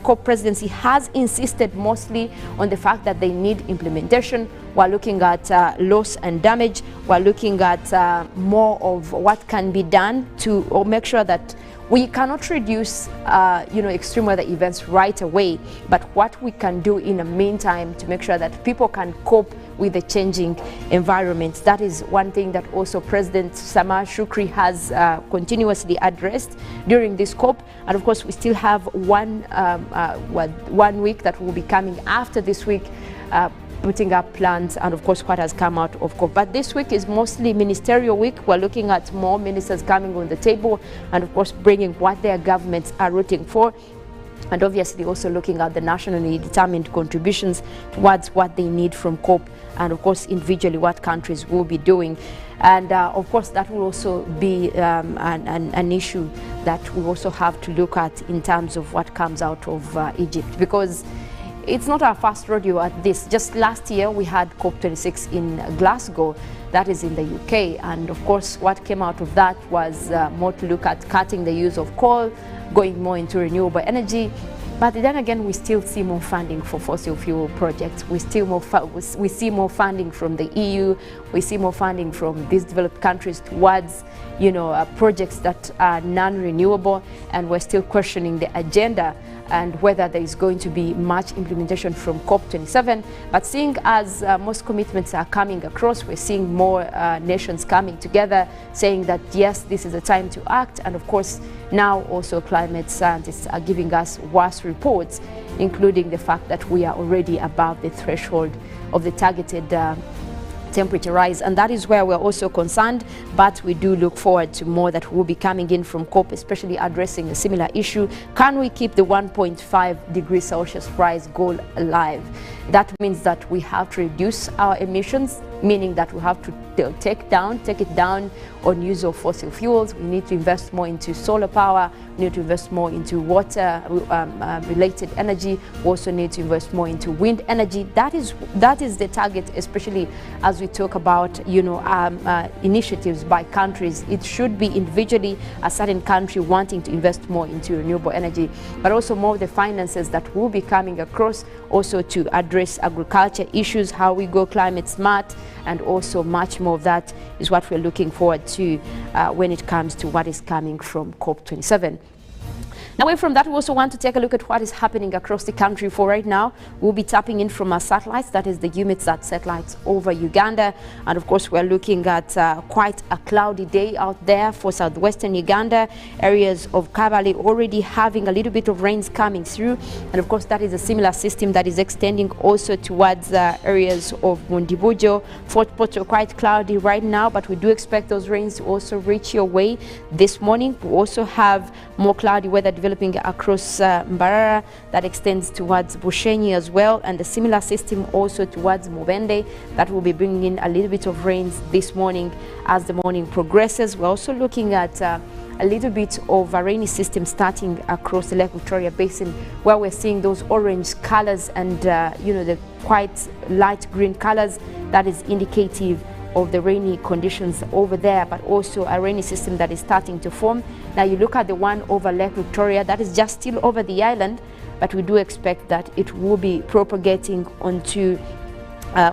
COP presidency has insisted mostly on the fact that they need implementation. We're looking at loss and damage. We're looking at more of what can be done to make sure that we cannot reduce extreme weather events right away, but what we can do in the meantime to make sure that people can cope with the changing environment. That is one thing that also President Samar Shukri has continuously addressed during this COP. And of course, we still have one week that will be coming after this week, putting up plans, and of course what has come out of COP. But this week is mostly ministerial week. We're looking at more ministers coming on the table, and of course bringing what their governments are rooting for, and obviously also looking at the nationally determined contributions towards what they need from COP, and of course individually what countries will be doing. And of course that will also be an issue that we also have to look at in terms of what comes out of Egypt, because it's not our first rodeo at this. Just last year we had COP26 in Glasgow, that is in the UK, and of course what came out of that was more to look at cutting the use of coal, going more into renewable energy. But then again, we still see more funding for fossil fuel projects. We see more funding from the EU. We see more funding from these developed countries towards, projects that are non-renewable, and we're still questioning the agenda and whether there is going to be much implementation from COP27. But seeing as most commitments are coming across, we're seeing more nations coming together saying that yes, this is a time to act. And of course, now also climate scientists are giving us worse reports, including the fact that we are already above the threshold of the targeted temperature rise, and that is where we're also concerned. But we do look forward to more that will be coming in from COP, especially addressing a similar issue. Can we keep the 1.5 degrees Celsius rise goal alive? That means that we have to reduce our emissions, meaning that we have to take it down on use of fossil fuels. We need to invest more into solar power. We need to invest more into water related energy. We also need to invest more into wind energy. That is the target, especially as we talk about initiatives by countries. It should be individually a certain country wanting to invest more into renewable energy, but also more of the finances that will be coming across also to address agriculture issues, how we go climate smart, and also much more of that is what we're looking forward to when it comes to what is coming from COP27. Now, away from that, we also want to take a look at what is happening across the country. For right now, we'll be tapping in from our satellites, that is the EUMETSAT satellites over Uganda. And of course, we're looking at quite a cloudy day out there for southwestern Uganda. Areas of Kabale already having a little bit of rains coming through. And of course, that is a similar system that is extending also towards areas of Mundibujo. Fort Portal quite cloudy right now, but we do expect those rains to also reach your way this morning. We also have more cloudy weather developing across Mbarara that extends towards Bushenyi as well, and a similar system also towards Mubende that will be bringing in a little bit of rains this morning as the morning progresses. We're also looking at a little bit of a rainy system starting across the Lake Victoria Basin, where we're seeing those orange colors and the quite light green colors. That is indicative of the rainy conditions over there, but also a rainy system that is starting to form. Now you look at the one over Lake Victoria, that is just still over the island, but we do expect that it will be propagating onto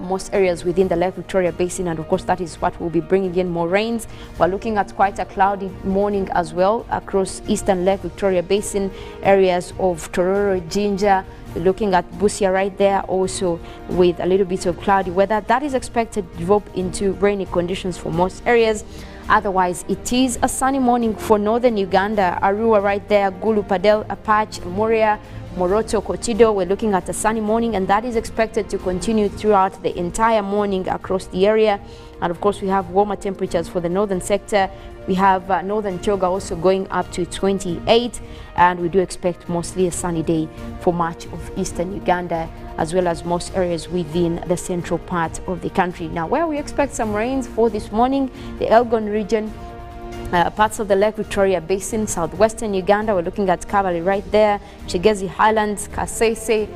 most areas within the Lake Victoria Basin, and of course that is what will be bringing in more rains. We're looking at quite a cloudy morning as well across eastern Lake Victoria Basin, areas of Tororo, Jinja, looking at Busia right there also with a little bit of cloudy weather. That is expected to develop into rainy conditions for most areas. Otherwise, it is a sunny morning for northern Uganda, Arua right there, Gulu, Padel, Apache, Moria, Moroto, Kotido, we're looking at a sunny morning, and that is expected to continue throughout the entire morning across the area. And of course, we have warmer temperatures for the northern sector. We have northern Choga also going up to 28, and we do expect mostly a sunny day for much of eastern Uganda, as well as most areas within the central part of the country. Now, where we expect some rains for this morning, the Elgon region, parts of the Lake Victoria Basin, southwestern Uganda, we're looking at Kabale right there, Chegezi Highlands, Kasese,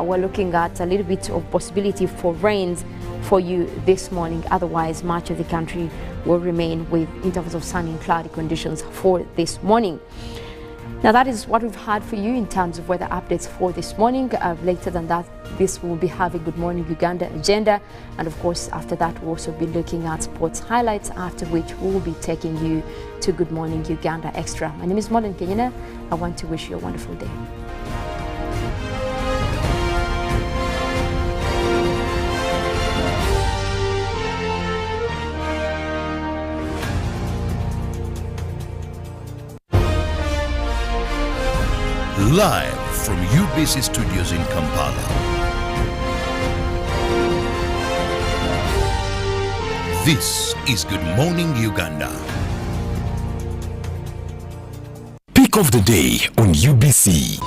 we're looking at a little bit of possibility for rains for you this morning. Otherwise, much of the country will remain with intervals of sunny and cloudy conditions for this morning. Now, that is what we've had for you in terms of weather updates for this morning. Later than that, this will be having Good Morning Uganda agenda. And of course, after that, we'll also be looking at sports highlights, after which we will be taking you to Good Morning Uganda Extra. My name is Mollen, Kenyena. I want to wish you a wonderful day. Live from UBC Studios in Kampala. This is Good Morning Uganda. Pick of the day on UBC.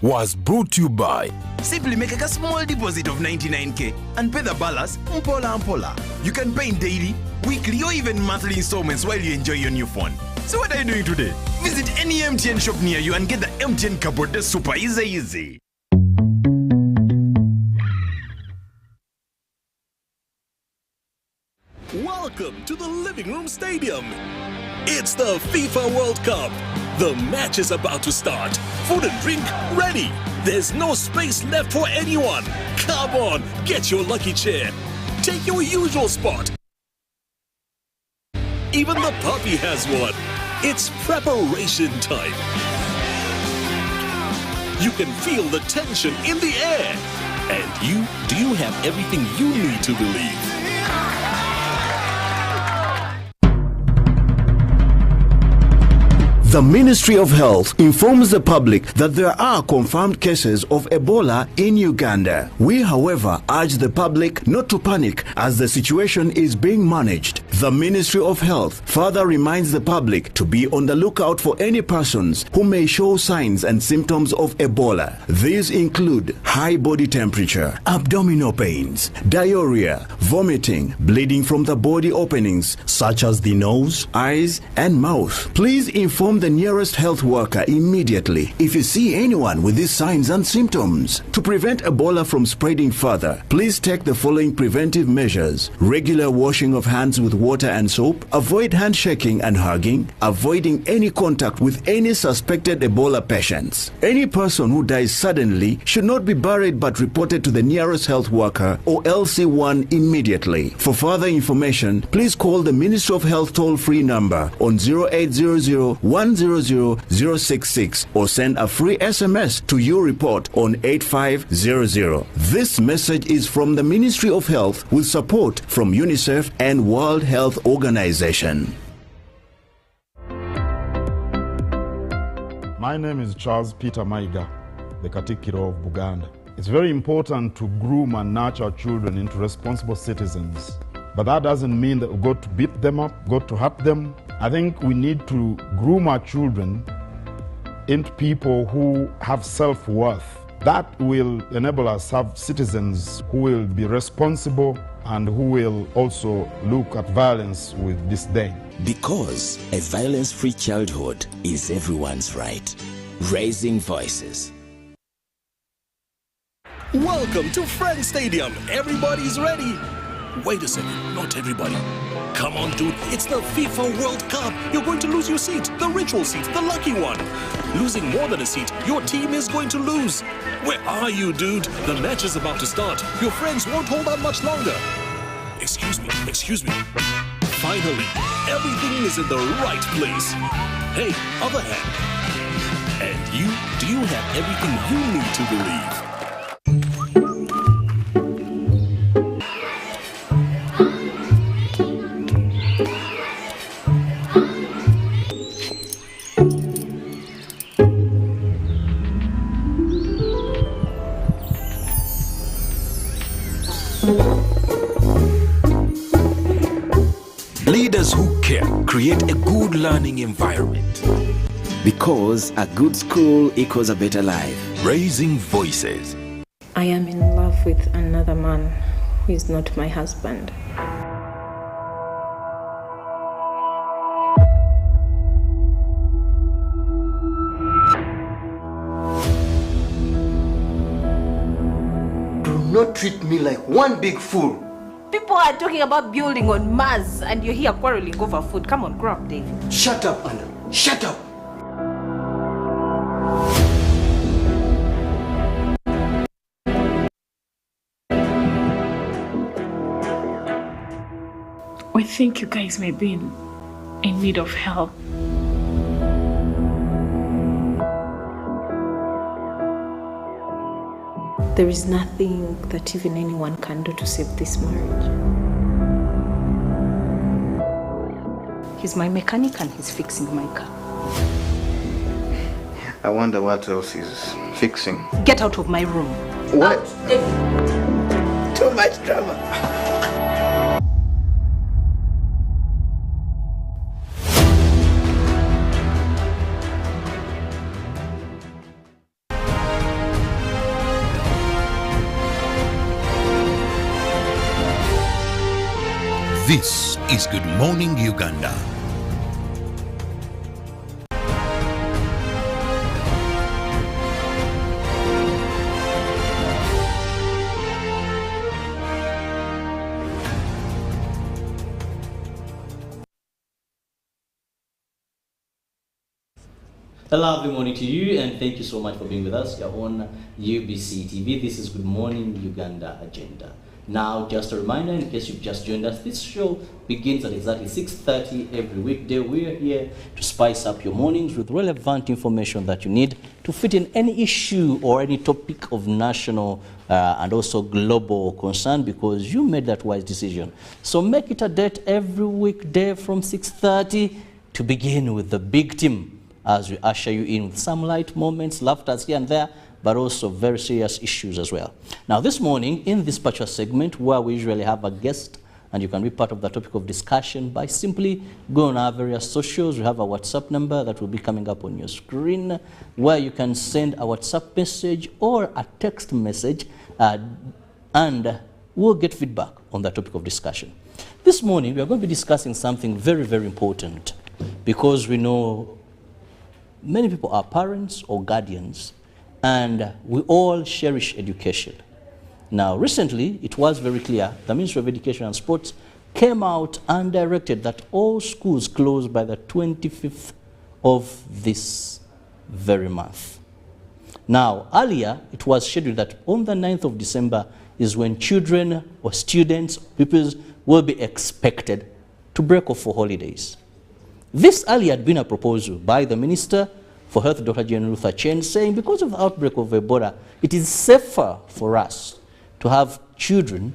Was brought to you by Simply make a small deposit of 99k and pay the balance mpola. You can pay in daily, weekly or even monthly installments while you enjoy your new phone. So what are you doing today? Visit any MTN shop near you and get the MTN cupboard. That's super easy. Welcome to the Living Room Stadium. It's the FIFA World Cup. The match is about to start. Food and drink ready. There's no space left for anyone. Come on, get your lucky chair. Take your usual spot. Even the puppy has one. It's preparation time. You can feel the tension in the air. And do you have everything you need to believe? The Ministry of Health informs the public that there are confirmed cases of Ebola in Uganda. We, however, urge the public not to panic as the situation is being managed. The Ministry of Health further reminds the public to be on the lookout for any persons who may show signs and symptoms of Ebola. These include high body temperature, abdominal pains, diarrhea, vomiting, bleeding from the body openings such as the nose, eyes, and mouth. Please inform the nearest health worker immediately if you see anyone with these signs and symptoms. To prevent Ebola from spreading further, please take the following preventive measures: regular washing of hands with water and soap, avoid handshaking and hugging, avoiding any contact with any suspected Ebola patients. Any person who dies suddenly should not be buried but reported to the nearest health worker or LC1 immediately. For further information, please call the Ministry of Health toll-free number on 0800-100-066 or send a free SMS to your report on 8500. This message is from the Ministry of Health with support from UNICEF and World Health Organization. My name is Charles Peter Maiga, the Katikiro of Buganda. It's very important to groom and nurture children into responsible citizens. But that doesn't mean that we've got to beat them up, got to hurt them. I think we need to groom our children into people who have self-worth. That will enable us to have citizens who will be responsible and who will also look at violence with disdain. Because a violence-free childhood is everyone's right. Raising voices. Welcome to Friends Stadium. Everybody's ready. Wait a second, not everybody. Come on, dude, it's the FIFA World Cup. You're going to lose your seat, the ritual seat, the lucky one. Losing more than a seat, your team is going to lose. Where are you, dude? The match is about to start. Your friends won't hold on much longer. Excuse me. Finally, everything is in the right place. Hey, other hand. And do you have everything you need to believe? create a good learning environment. Because a good school equals a better life. Raising voices. I am in love with another man who is not my husband. Do not treat me like one big fool. People are talking about building on Mars and you're here quarreling over food. Come on, grow up, David. Shut up, Anna. Shut up. I think you guys may be in need of help. There is nothing that even anyone can do to save this marriage. He's my mechanic and he's fixing my car. I wonder what else he's fixing. Get out of my room. What? Too much drama. This is Good Morning Uganda. A lovely morning to you, and thank you so much for being with us. You're on UBC TV. This is Good Morning Uganda Agenda. Now, just a reminder, in case you've just joined us, this show begins at exactly 6:30 every weekday. We're here to spice up your mornings with relevant information that you need to fit in any issue or any topic of national and also global concern, because you made that wise decision. So make it a date every weekday from 6:30 to begin with the big team as we usher you in with some light moments, laughter here and there, but also very serious issues as well. Now this morning, in this particular segment where we usually have a guest, and you can be part of the topic of discussion by simply going on our various socials. We have a WhatsApp number that will be coming up on your screen, where you can send a WhatsApp message or a text message, and we'll get feedback on that topic of discussion. This morning, we are going to be discussing something very, very important, because we know many people are parents or guardians, and we all cherish education. Now, recently, it was very clear, the Ministry of Education and Sports came out and directed that all schools close by the 25th of this very month. Now, earlier, it was scheduled that on the 9th of December is when children or students, pupils, will be expected to break off for holidays. This earlier had been a proposal by the Minister for Health, Dr. Jane Luther Chen, saying because of the outbreak of Ebola, it is safer for us to have children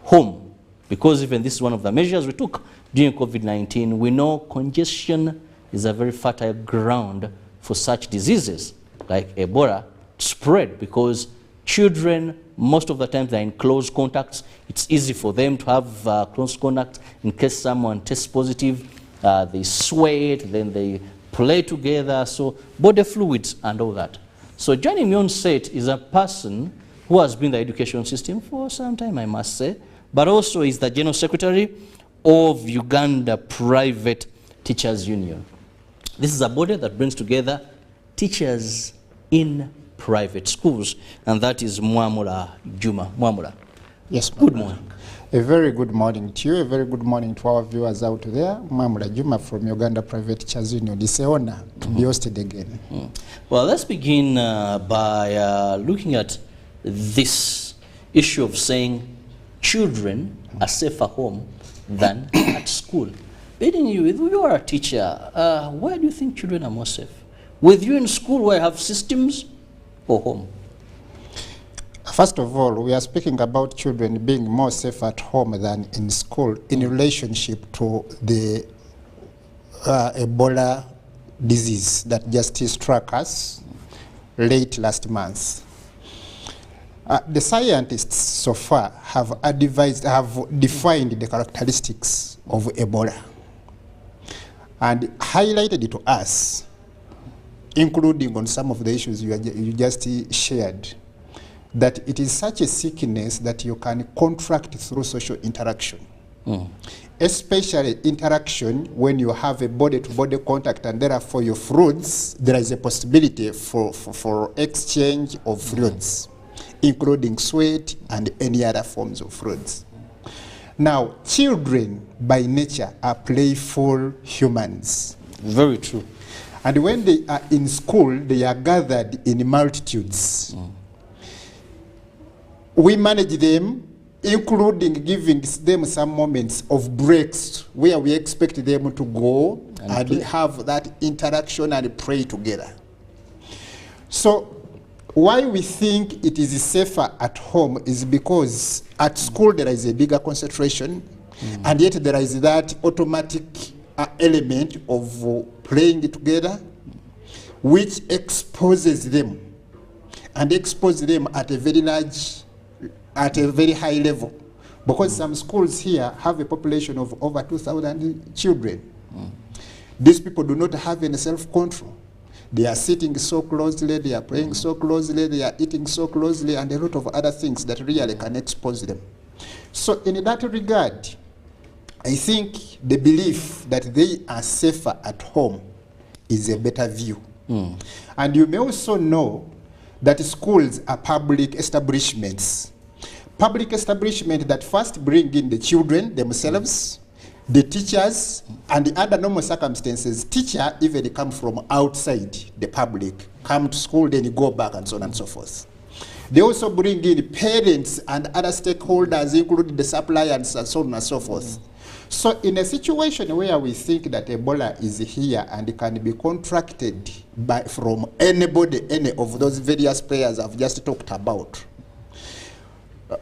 home, because even this is one of the measures we took during COVID-19. We know congestion is a very fertile ground for such diseases like Ebola to spread, because children, most of the time, they're in close contacts. It's easy for them to have close contact in case someone tests positive. They sweat, then they play together, so body fluids and all that. So joining me on set is a person who has been in the education system for some time, I must say, but also is the General Secretary of Uganda Private Teachers Union. This is a body that brings together teachers in private schools, and that is Mwamula Juma. Mwamula. Yes, good morning. A very good morning to you, a very good morning to our viewers out there. Mwamula Juma from Uganda Private Teachers Union. It's an honor to be hosted again. Well, let's begin by looking at this issue of saying children are safer home than at school. Bidding you, if you are a teacher, where do you think children are more safe? With you in school where you have systems, or home? First of all, we are speaking about children being more safe at home than in school in relationship to the Ebola disease that just struck us late last month. The scientists so far have defined the characteristics of Ebola. and highlighted to us, including on some of the issues you just shared, that it is such a sickness that you can contract through social interaction. Especially interaction when you have a body-to-body contact, and therefore your fluids, there is a possibility for exchange of fluids, including sweat and any other forms of fluids. Now, children by nature are playful humans. Very true. And when they are in school, they are gathered in multitudes. We manage them, including giving them some moments of breaks where we expect them to go and have that interaction and play together. So why we think it is safer at home is because at school there is a bigger concentration, and yet there is that automatic element of playing together, which exposes them, and exposes them at a very large, at a very high level, because some schools here have a population of over 2,000 children. These people do not have any self-control. They are sitting so closely, they are playing so closely, they are eating so closely, and a lot of other things that really can expose them. So in that regard, I think the belief that they are safer at home is a better view. And you may also know that schools are public establishments. Public establishment that first bring in the children themselves, the teachers, and the other normal circumstances. Teacher even come from outside the public, come to school, then you go back, and so on and so forth. They also bring in parents and other stakeholders, including the suppliers and so on and so forth. So in a situation where we think that Ebola is here and it can be contracted from anybody, any of those various players I've just talked about,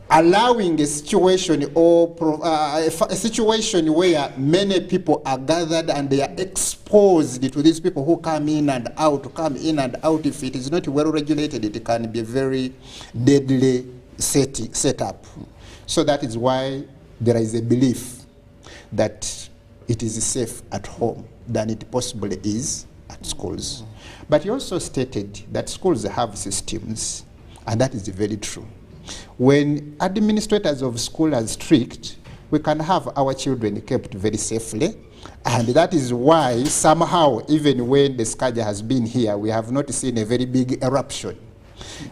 allowing a situation or a situation where many people are gathered and they are exposed to these people who come in and out, if it is not well regulated, it can be a very deadly setup. So that is why there is a belief that it is safe at home than it possibly is at schools. But you also stated that schools have systems, and that is very true. When administrators of school are strict, we can have our children kept very safely, and that is why somehow, even when the scourge has been here, we have not seen a very big eruption.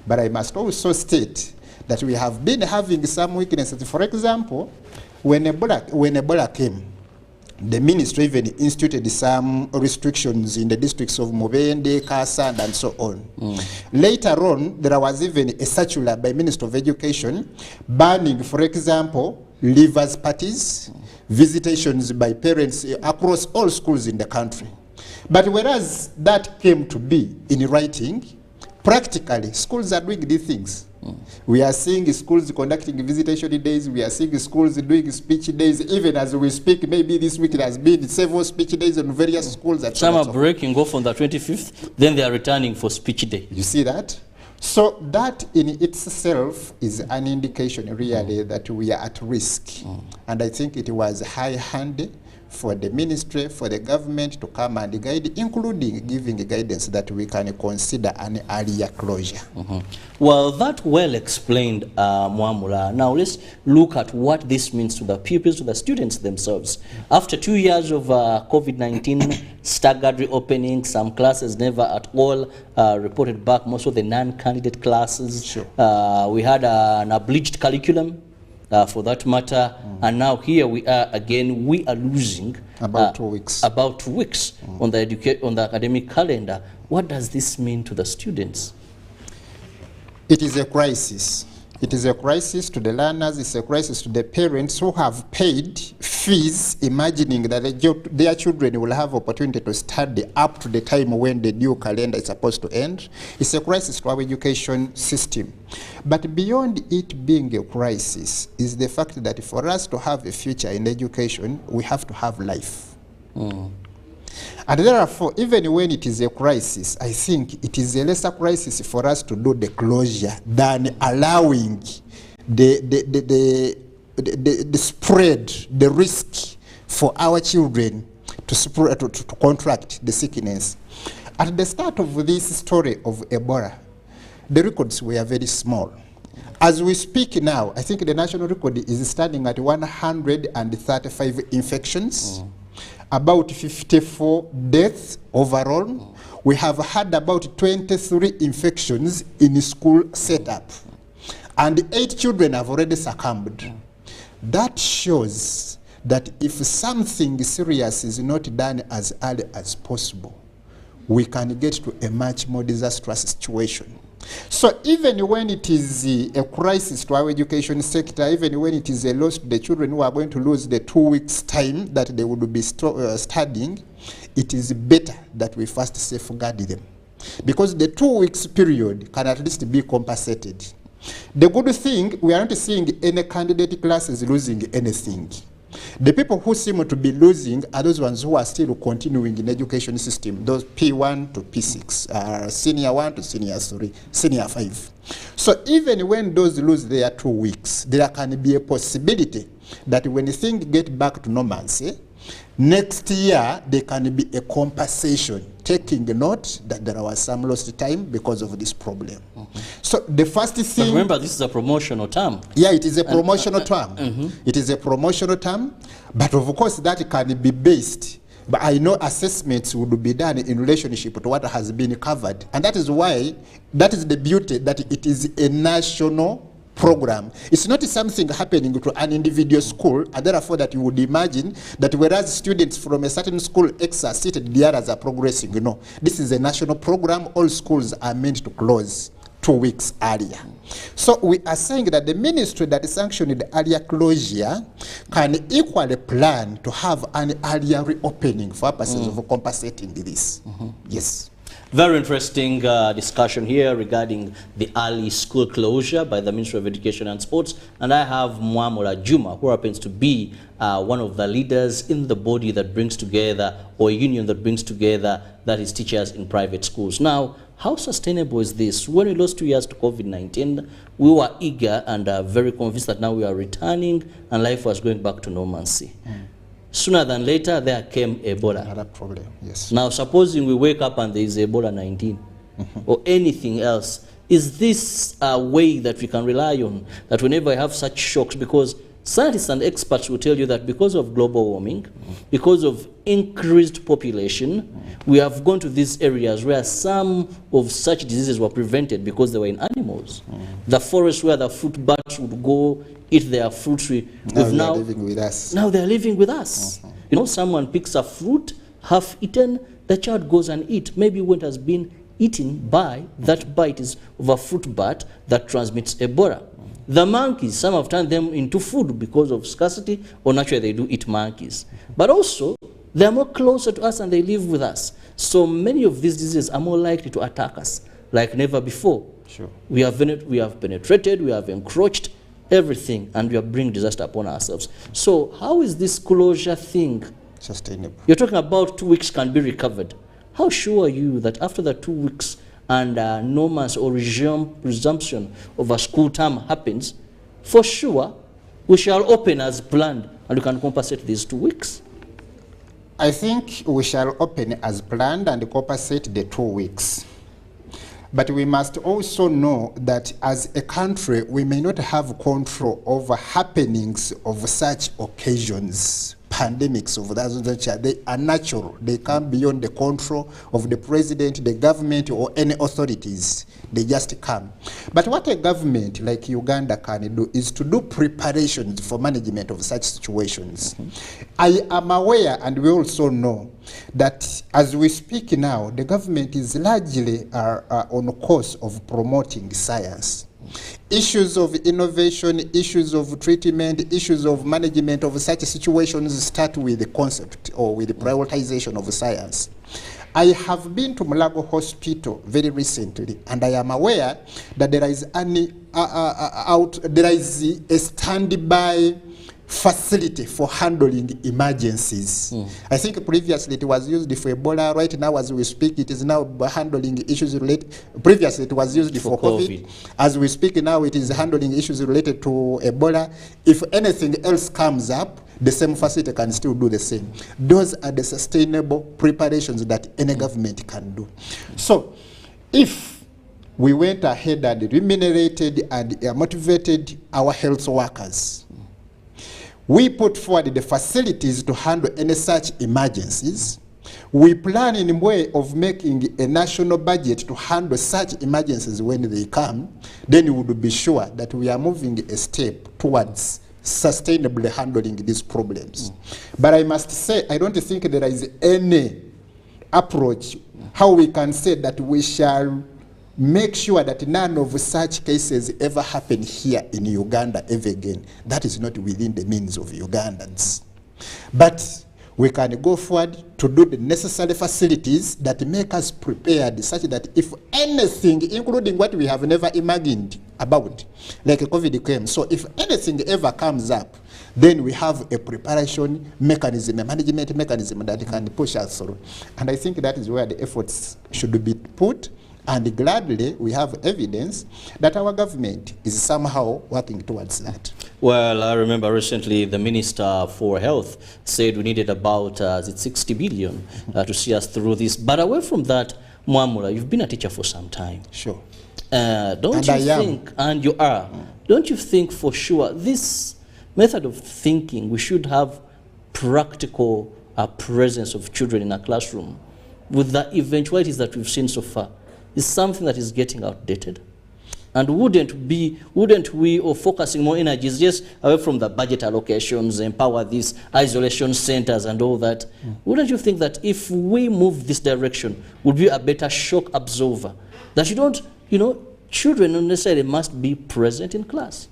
But I must also state that we have been having some weaknesses. For example, when Ebola came, the ministry even instituted some restrictions in the districts of Mubende, Kasa, and so on. Later on, there was even a circular by Minister of Education banning, for example, leavers parties, visitations by parents across all schools in the country. But whereas that came to be in writing, practically, schools are doing these things. We are seeing schools conducting visitation days, we are seeing schools doing speech days, even as we speak. Maybe this week there has been several speech days on various schools. Some are breaking off on the 25th, then they are returning for speech day. You see that? So that in itself is an indication really that we are at risk. And I think it was high-handed for the ministry, for the government to come and guide, including giving guidance that we can consider an earlier closure. Well, that well explained, Mwamula. Now let's look at what this means to the pupils, to the students themselves. After 2 years of COVID-19, staggered reopening, some classes never at all reported back, most of the non-candidate classes. Sure. We had an abridged curriculum, for that matter, and now here we are again. We are losing about 2 weeks. About 2 weeks on the academic calendar. What does this mean to the students? It is a crisis. It is a crisis to the learners. It's a crisis to the parents who have paid fees, imagining that their children will have opportunity to study up to the time when the new calendar is supposed to end. It's a crisis to our education system. But beyond it being a crisis is the fact that for us to have a future in education, we have to have life. And therefore, even when it is a crisis, I think it is a lesser crisis for us to do the closure than allowing the spread, the risk for our children to contract the sickness. At the start of this story of Ebola, the records were very small. As we speak now, I think the national record is standing at 135 infections, about 54 deaths overall. We have had about 23 infections in school setup, and 8 children have already succumbed. That shows that if something serious is not done as early as possible, we can get to a much more disastrous situation. So even when it is a crisis to our education sector, even when it is a loss to the children who are going to lose the 2 weeks time that they would be studying, it is better that we first safeguard them, because the 2 weeks period can at least be compensated. The good thing, we are not seeing any candidate classes losing anything. The people who seem to be losing are those ones who are still continuing in the education system, those P1 to P6, senior 1 to senior 3, senior 5. So even when those lose their 2 weeks, there can be a possibility that when things get back to normalcy, next year there can be a compensation, taking note that there was some lost time because of this problem. So the first thing... But remember, this is a promotional term. Yeah, it is a promotional term. It is a promotional term, but of course that can be based. But I know assessments would be done in relationship to what has been covered. And that is why, that is the beauty that it is a national program. It's not something happening to an individual school, and therefore that you would imagine that whereas students from a certain school X are seated, the others are progressing. No, this is a national program. All schools are meant to close 2 weeks earlier. So we are saying that the ministry that sanctioned the earlier closure can equally plan to have an earlier reopening for purposes of compensating this. Yes. Very interesting discussion here regarding the early school closure by the Ministry of Education and Sports. And I have Mwamola Juma, who happens to be one of the leaders in the body that brings together, or a union that brings together, that is teachers in private schools. Now, how sustainable is this? When we lost 2 years to COVID-19, we were eager and very convinced that now we are returning and life was going back to normalcy. Sooner than later, there came Ebola. Another problem, yes. Now, supposing we wake up and there is Ebola-19 or anything else, is this a way that we can rely on, that whenever we have such shocks? Because scientists and experts will tell you that because of global warming, because of increased population, we have gone to these areas where some of such diseases were prevented because they were in animals. The forest where the fruit bats would go eat their fruits, now they are living with us. Now they are living with us. You know, someone picks a fruit, half eaten, the child goes and eats. Maybe when it has been eaten by, that bite is of a fruit bat that transmits Ebola. The monkeys, some have turned them into food because of scarcity, or naturally they do eat monkeys. But also, they are more closer to us and they live with us. So many of these diseases are more likely to attack us like never before. Sure. We have penetrated, we have encroached everything, and we are bringing disaster upon ourselves. So how is this closure thing sustainable? You're talking about 2 weeks can be recovered. How sure are you that after the 2 weeks and normalcy or resumption of a school term happens, for sure we shall open as planned and we can compensate these 2 weeks? I think we shall open as planned and compensate the 2 weeks. But we must also know that as a country, we may not have control over happenings of such occasions. Pandemics of that, they are natural. They come beyond the control of the president, the government, or any authorities. They just come. But what a government like Uganda can do is to do preparations for management of such situations. I am aware, and we also know, that as we speak now, the government is largely on a course of promoting science. Issues of innovation, issues of treatment, issues of management of such situations start with the concept or with the prioritization of science. I have been to Mulago Hospital very recently, and I am aware that there is a standby facility for handling emergencies. I think previously it was used for Ebola. Right now, as we speak, it is now handling issues related. Previously, it was used for COVID. As we speak now, it is handling issues related to Ebola. If anything else comes up, the same facility can still do the same. Those are the sustainable preparations that any government can do. So, if we went ahead and remunerated and motivated our health workers, we put forward the facilities to handle any such emergencies. We plan in a way of making a national budget to handle such emergencies when they come. Then we would be sure that we are moving a step towards sustainably handling these problems. But I must say, I don't think there is any approach how we can say that we shall make sure that none of such cases ever happen here in Uganda ever again. That is not within the means of Ugandans. But we can go forward to do the necessary facilities that make us prepared such that if anything, including what we have never imagined about, like COVID came, so if anything ever comes up, then we have a preparation mechanism, a management mechanism that can push us through. And I think that is where the efforts should be put. And gladly, we have evidence that our government is somehow working towards that. Well, I remember recently the Minister for Health said we needed about 60 billion to see us through this. But away from that, Mwamura, you've been a teacher for some time. Sure. Don't you think, and you are, don't you think for sure this method of thinking, we should have practical presence of children in a classroom with the eventualities that we've seen so far? Is something that is getting outdated? And wouldn't we, or focusing more energies just away from the budget allocations, empower these isolation centers and all that, wouldn't you think that if we move this direction, would be a better shock absorber? That you don't, children don't necessarily must be present in class.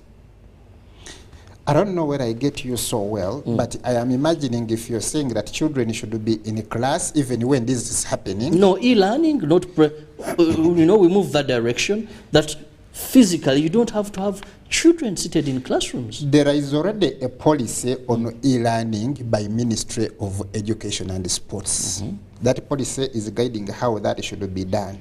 I don't know where I get you so well, but I am imagining if you're saying that children should be in a class even when this is happening. No, e-learning, not we move that direction, that physically you don't have to have children seated in classrooms. There is already a policy on e-learning by Ministry of Education and Sports. That policy is guiding how that should be done.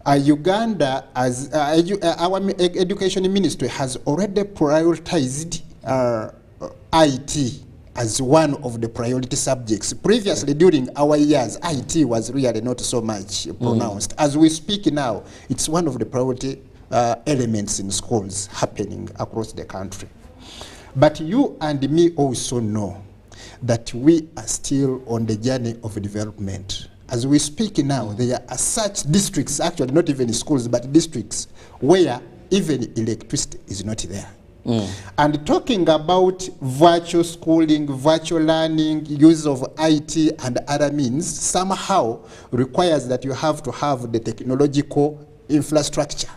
Uganda, as our education ministry, has already prioritized IT as one of the priority subjects. Previously, during our years, IT was really not so much pronounced. As we speak now, it's one of the priority elements in schools happening across the country. But you and me also know that we are still on the journey of development. As we speak now, there are such districts, actually not even schools, but districts, where even electricity is not there. And talking about virtual schooling, virtual learning, use of IT and other means, somehow requires that you have to have the technological infrastructure,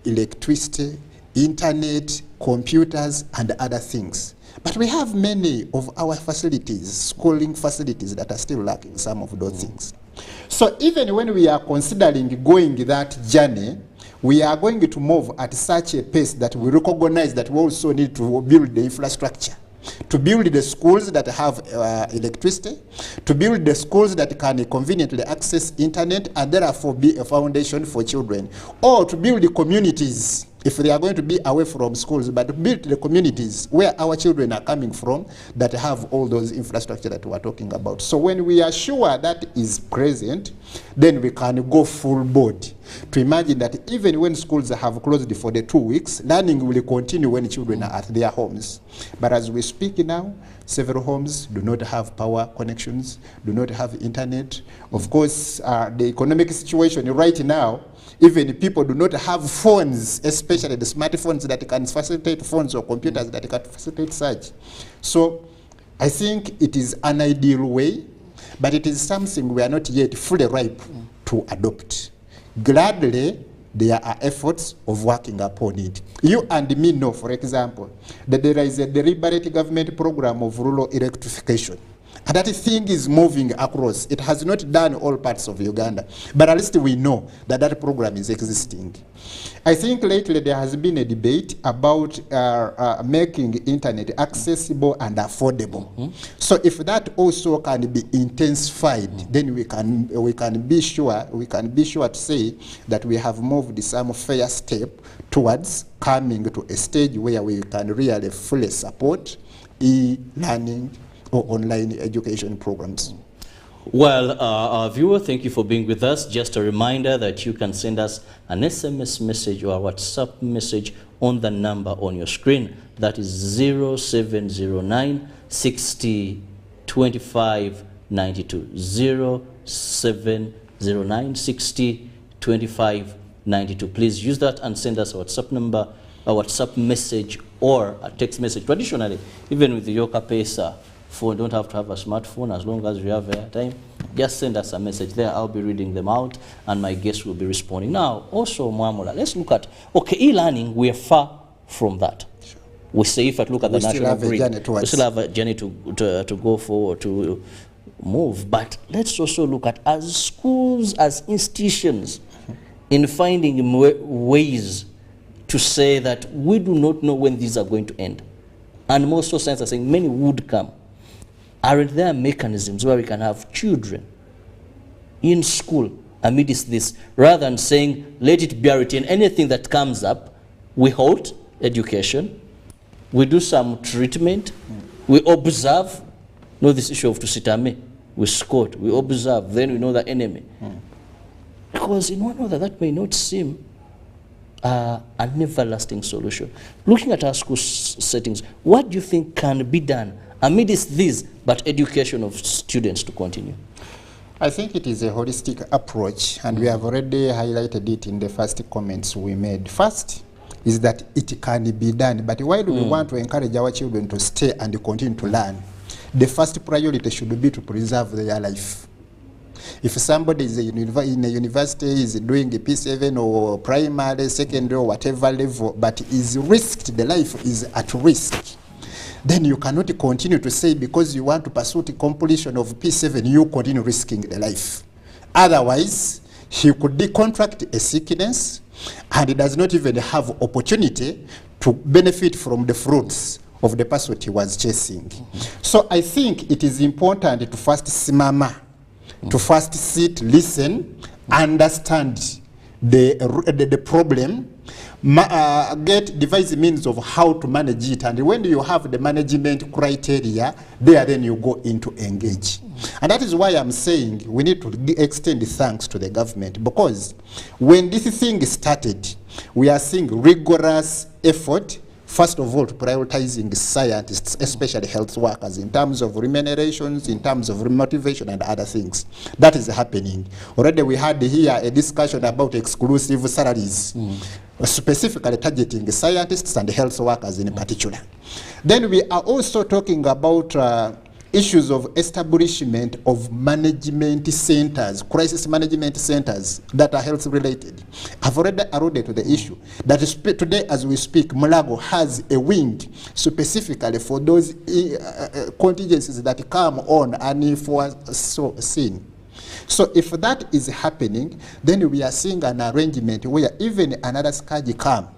electricity, internet, computers, and other things. But we have many of our facilities, schooling facilities, that are still lacking some of those things. So even when we are considering going that journey, we are going to move at such a pace that we recognize that we also need to build the infrastructure, to build the schools that have electricity, to build the schools that can conveniently access internet and therefore be a foundation for children, or to build the communities if they are going to be away from schools, but to build the communities where our children are coming from that have all those infrastructure that we are talking about. So when we are sure that is present, then we can go full board to imagine that even when schools have closed for the 2 weeks, learning will continue when children are at their homes. But as we speak now, several homes do not have power connections, do not have internet. Of course, the economic situation right now, even people do not have phones, especially the smartphones that can facilitate phones or computers that can facilitate such. So I think it is an ideal way, but it is something we are not yet fully ripe to adopt. Gladly, there are efforts of working upon it. You and me know, for example, that there is a deliberate government program of rural electrification. And that thing is moving across. It has not done all parts of Uganda, but at least we know that that program is existing. I think lately there has been a debate about making internet accessible and affordable. So if that also can be intensified, then we can be sure to say that we have moved some fair step towards coming to a stage where we can really fully support e-learning or online education programs. Well, our viewer, thank you for being with us. Just a reminder that you can send us an SMS message or a WhatsApp message on the number on your screen. That is 0709 60 25 92. 0709 60 25 92. Please use that and send us a WhatsApp number, a WhatsApp message, or a text message. Traditionally, even with the Yoka Pesa phone, don't have to have a smartphone. As long as you have airtime, just send us a message there. I'll be reading them out and my guests will be responding. Now, also, Mwamula, let's look at, okay, e-learning, we are far from that. Sure. We say if I look at the national grid, we still have a journey to go forward, to move. But let's also look at, as schools, as institutions, in finding ways to say that we do not know when these are going to end. And most social science are saying many would come. Aren't there mechanisms where we can have children in school amidst this, rather than saying, let it be a routine, anything that comes up, we halt education, we do some treatment, we observe, know this issue of Tusitame, we scout, we observe, then we know the enemy. Because in one order, that may not seem an everlasting solution. Looking at our school settings, what do you think can be done amidst these, but education of students to continue? I think it is a holistic approach, and we have already highlighted it in the first comments we made. First is that it can be done, but why do we want to encourage our children to stay and continue to learn? The first priority should be to preserve their life. If somebody is in a university, is doing a P7 or primary, secondary, or whatever level, but is risked, the life is at risk, then you cannot continue to say because you want to pursue the completion of P7, you continue risking the life. Otherwise, he could contract a sickness and he does not even have opportunity to benefit from the fruits of the pursuit he was chasing. So I think it is important to first simama, to first sit, listen, understand the problem, devise means of how to manage it, and when you have the management criteria, then you go into engage. And that is why I'm saying we need to extend thanks to the government, because when this thing started, we are seeing rigorous effort, first of all, to prioritizing scientists, especially health workers, in terms of remunerations, in terms of motivation and other things. That is happening. Already we had here a discussion about exclusive salaries, specifically targeting scientists and health workers in particular. Then we are also talking about issues of establishment of management centers, crisis management centers that are health related. I've already alluded to the issue that today as we speak, Mulago has a wing specifically for those contingencies that come on and for sin. So if that is happening, then we are seeing an arrangement where even another Skaji come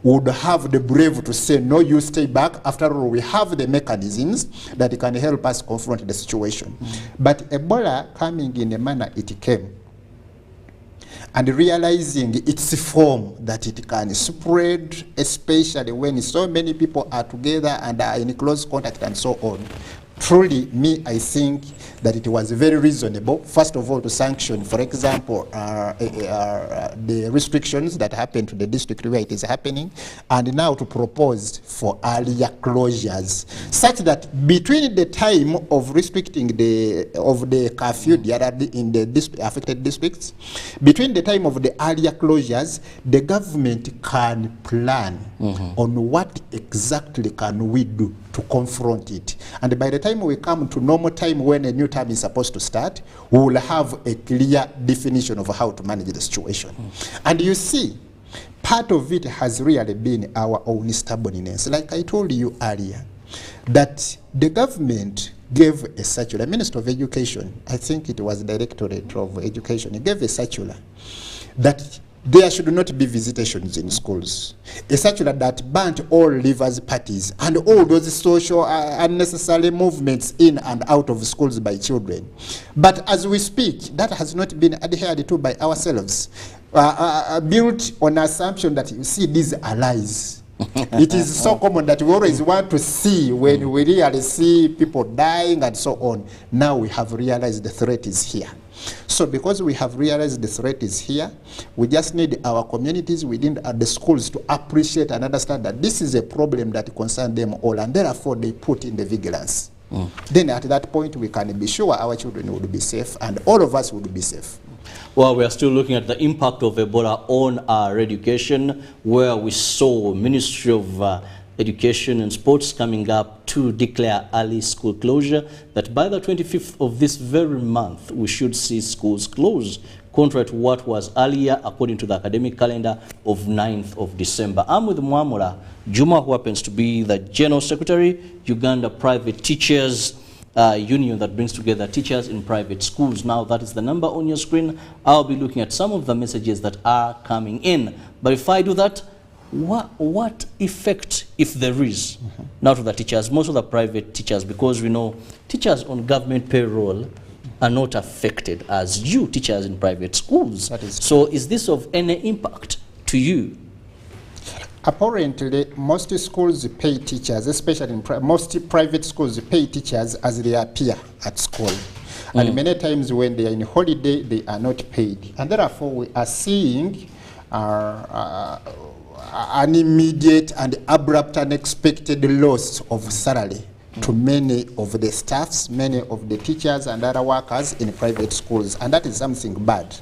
would have the brave to say, no, you stay back. After all, we have the mechanisms that can help us confront the situation. But Ebola coming in a manner it came, and realizing its form that it can spread, especially when so many people are together and are in close contact and so on. Truly, I think that it was very reasonable, first of all, to sanction, for example, the restrictions that happened to the district where it is happening, and now to propose for earlier closures, such that between the time of restricting the curfew in the affected districts, between the time of the earlier closures, the government can plan on what exactly can we do to confront it. And by the time we come to normal time when a new term is supposed to start, we will have a clear definition of how to manage the situation. And you see, part of it has really been our own stubbornness. Like I told you earlier, that the government gave a circular, Minister of Education, I think it was Directorate of Education, he gave a circular that there should not be visitations in schools. A circular that banned all leavers parties and all those social unnecessary movements in and out of schools by children. But as we speak, that has not been adhered to by ourselves, built on assumption that you see these are lies. It is so common that we always want to see when we really see people dying and so on. Now we have realized the threat is here. So because we have realized the threat is here, we just need our communities within the schools to appreciate and understand that this is a problem that concerns them all, and therefore they put in the vigilance. Then at that point we can be sure our children would be safe and all of us would be safe. Well, we are still looking at the impact of Ebola on our education, where we saw Ministry of Education and Sports coming up to declare early school closure, that by the 25th of this very month, we should see schools close, contrary to what was earlier, according to the academic calendar of 9th of December. I'm with Mwamura Juma, who happens to be the General Secretary, Uganda Private Teachers Union, that brings together teachers in private schools. Now, that is the number on your screen. I'll be looking at some of the messages that are coming in. But if I do that, what effect, if there is, now to the teachers, most of the private teachers, because we know teachers on government payroll are not affected as you teachers in private schools. So is this of any impact to you? Apparently, most schools pay teachers, especially in most private schools pay teachers as they appear at school. And many times when they are in holiday, they are not paid. And therefore, we are seeing an immediate and abrupt unexpected loss of salary to many of the staffs, many of the teachers and other workers in private schools, and that is something bad.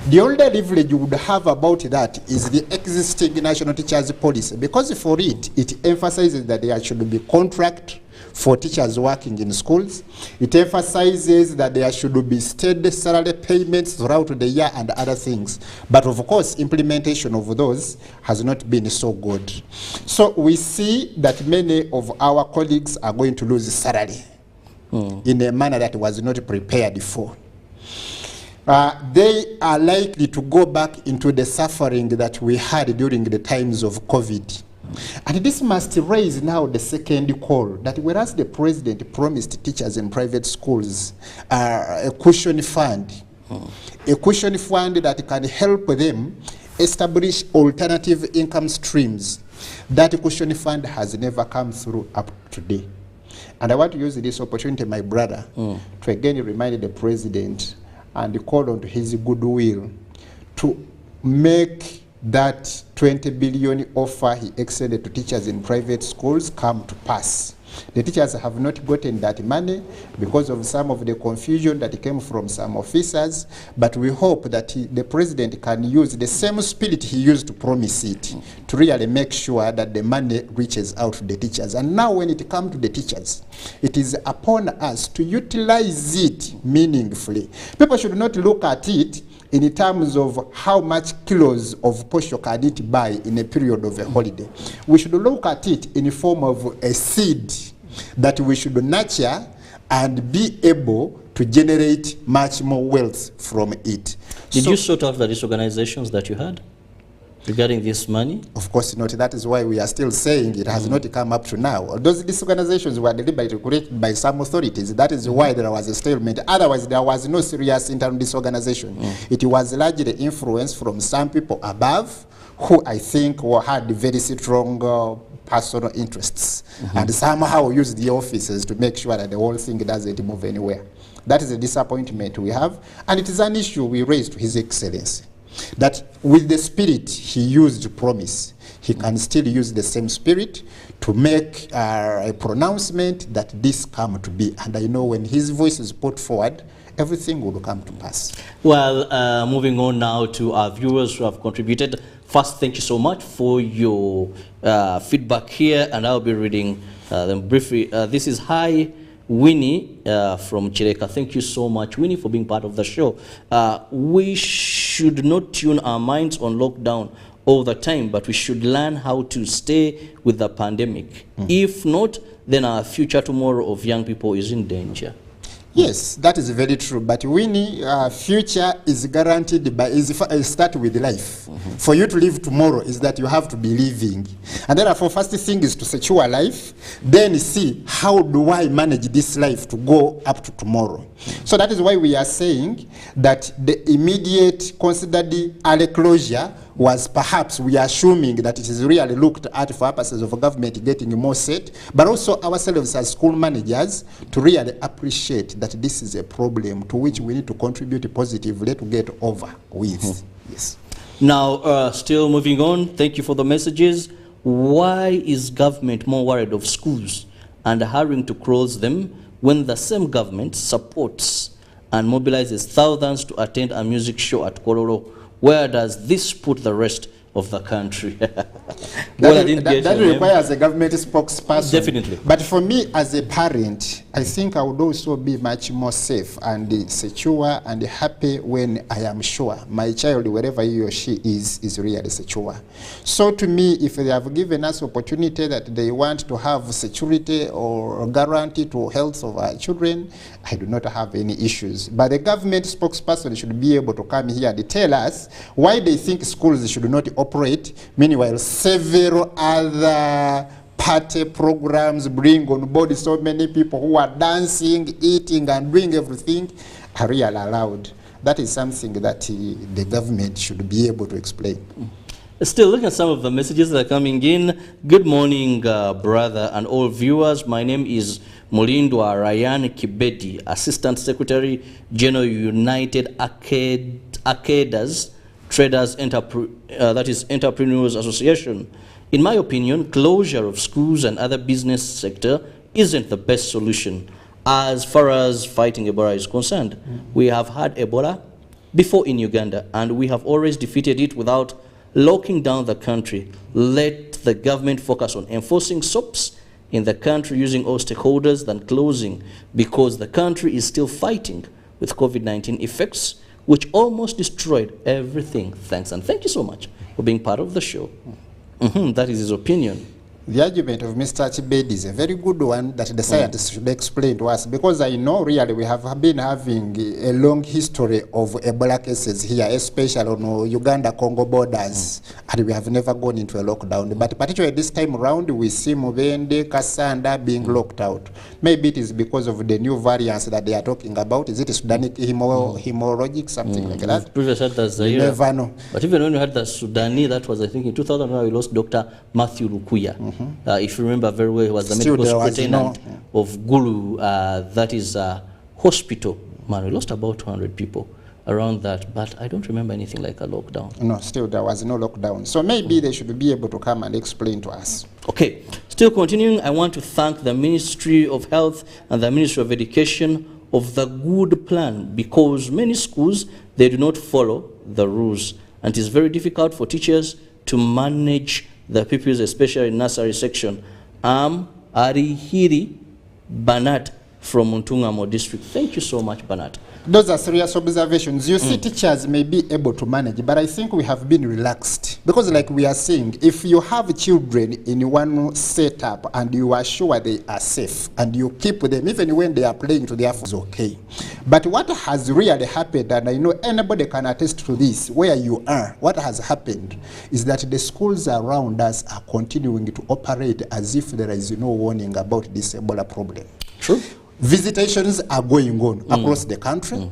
The only leverage you would have about that is the existing national teachers policy, because for it emphasizes that there should be contract for teachers working in schools. It emphasizes that there should be steady salary payments throughout the year and other things. But of course, implementation of those has not been so good. So we see that many of our colleagues are going to lose salary in a manner that was not prepared for. They are likely to go back into the suffering that we had during the times of COVID. And this must raise now the second call, that whereas the president promised teachers in private schools a cushion fund that can help them establish alternative income streams, that cushion fund has never come through up to today. And I want to use this opportunity, my brother, to again remind the president and call on his goodwill to make that 20 billion offer he extended to teachers in private schools come to pass. The teachers have not gotten that money because of some of the confusion that came from some officers, but we hope that the president can use the same spirit he used to promise it to really make sure that the money reaches out to the teachers. And now when it comes to the teachers, it is upon us to utilize it meaningfully. People should not look at it in terms of how much kilos of posho can it buy in a period of a holiday. We should look at it in the form of a seed that we should nurture and be able to generate much more wealth from it. Did you sort out the disorganizations that you had regarding this money? Of course not. That is why we are still saying it has not come up to now. Those disorganizations were deliberately created by some authorities. That is why there was a stalemate. Otherwise, there was no serious internal disorganization. It was largely influence from some people above who I think had very strong personal interests and somehow used the offices to make sure that the whole thing doesn't move anywhere. That is a disappointment we have, and it is an issue we raised to His Excellency, that with the spirit he used to promise, he can still use the same spirit to make a pronouncement that this come to be. And I know when his voice is put forward, everything will come to pass. Well, moving on now to our viewers who have contributed. First, thank you so much for your feedback here, and I'll be reading them briefly. This is Hi Winnie from Chireka. Thank you so much, Winnie, for being part of the show. We should not tune our minds on lockdown all the time, but we should learn how to stay with the pandemic. If not, then our future tomorrow of young people is in danger. Yes, that is very true. But Winnie, future is guaranteed by start with life. For you to live tomorrow is that you have to be living, and therefore, first thing is to secure life. Then see how do I manage this life to go up to tomorrow. So that is why we are saying that the immediate considered early closure was perhaps we are assuming that it is really looked at for purposes of government getting more set, but also ourselves as school managers to really appreciate that this is a problem to which we need to contribute positively to get over with. Yes. Now, still moving on, thank you for the messages. Why is government more worried of schools and hurrying to close them when the same government supports and mobilizes thousands to attend a music show at Kololo? Where does this put the rest of the country? That requires a government spokesperson. Definitely. But for me as a parent, I think I would also be much more safe and secure and happy when I am sure my child, wherever he or she is really secure. So to me, if they have given us opportunity that they want to have security or guarantee to health of our children, I do not have any issues. But the government spokesperson should be able to come here and tell us why they think schools should not operate. Meanwhile, several other party programs bring on board so many people who are dancing, eating, and doing everything are really allowed. That is something that the government should be able to explain. Still looking at some of the messages that are coming in. Good morning, brother and all viewers. My name is Molindwa Ryan Kibeti, Assistant Secretary General United Arcaders Traders that is Entrepreneurs Association. In my opinion, closure of schools and other business sector isn't the best solution as far as fighting Ebola is concerned. We have had Ebola before in Uganda, and we have always defeated it without locking down the country. Let the government focus on enforcing SOPs in the country using all stakeholders than closing, because the country is still fighting with COVID-19 effects, which almost destroyed everything. Thanks, and thank you so much for being part of the show. That is his opinion. The argument of Mr. Chibedi is a very good one that the scientists should explain to us, because I know really we have been having a long history of Ebola cases here, especially on Uganda-Congo borders, and we have never gone into a lockdown. But particularly this time around, we see Mubende, Kasanda being locked out. Maybe it is because of the new variants that they are talking about. Is it Sudanic hemorrhagic, something like that? Previous had the Zaire. You never know. But even when we had the Sudani, that was I think in 2001 we lost Dr. Matthew Lukuya. If you remember very well, he was the medical superintendent of Gulu, that is a hospital. Man, we lost about 200 people around that, but I don't remember anything like a lockdown. No, still there was no lockdown. So maybe they should be able to come and explain to us. Okay, still continuing, I want to thank the Ministry of Health and the Ministry of Education of the good plan, because many schools, they do not follow the rules, and it is very difficult for teachers to manage the pupils, especially in nursery section. Arihiri Banat from Muntungamo district. Thank you so much, Banat. Those are serious observations. You see, teachers may be able to manage, but I think we have been relaxed. Because like we are saying, if you have children in one setup and you are sure they are safe, and you keep them, even when they are playing to their phones, okay. But what has really happened, and I know anybody can attest to this, where you are, what has happened is that the schools around us are continuing to operate as if there is no warning about this Ebola problem. True. Visitations are going on across the country.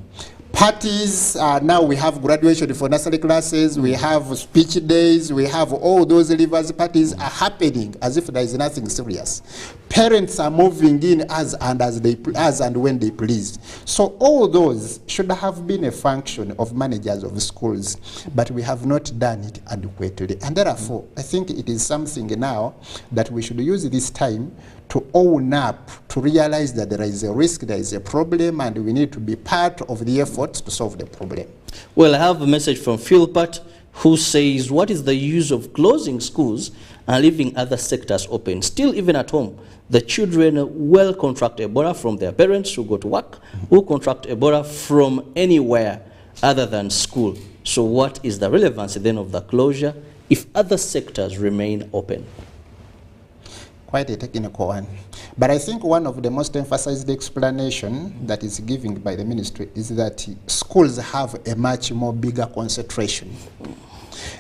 Parties, now we have graduation for nursery classes, we have speech days, we have all those leavers parties are happening as if there is nothing serious. Parents are moving in as and when they please. So all those should have been a function of managers of schools, but we have not done it adequately. And therefore, I think it is something now that we should use this time to own up, to realize that there is a risk, there is a problem, and we need to be part of the efforts to solve the problem. Well, I have a message from Philpat, who says, what is the use of closing schools and leaving other sectors open? Still, even at home, the children will contract Ebola from their parents who go to work, who contract Ebola from anywhere other than school. So what is the relevance then of the closure if other sectors remain open? Quite a technical one. But I think one of the most emphasized explanation that is given by the ministry is that schools have a much more bigger concentration.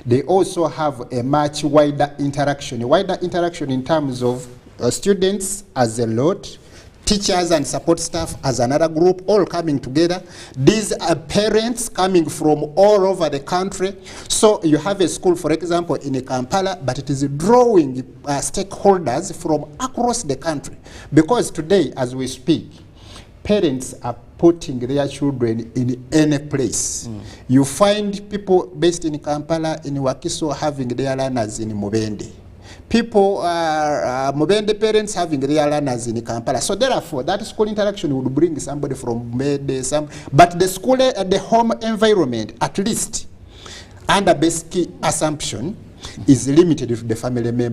They also have a much wider interaction in terms of students as a lot, teachers and support staff as another group, all coming together. These are parents coming from all over the country. So you have a school, for example, in Kampala, but it is drawing stakeholders from across the country. Because today, as we speak, parents are putting their children in any place. You find people based in Kampala, in Wakiso, having their learners in Mubende. People are Mubende parents having their learners in Kampala. So therefore, that school interaction would bring somebody from Mubende, but the school, the home environment, at least under basic assumption, is limited to the family member.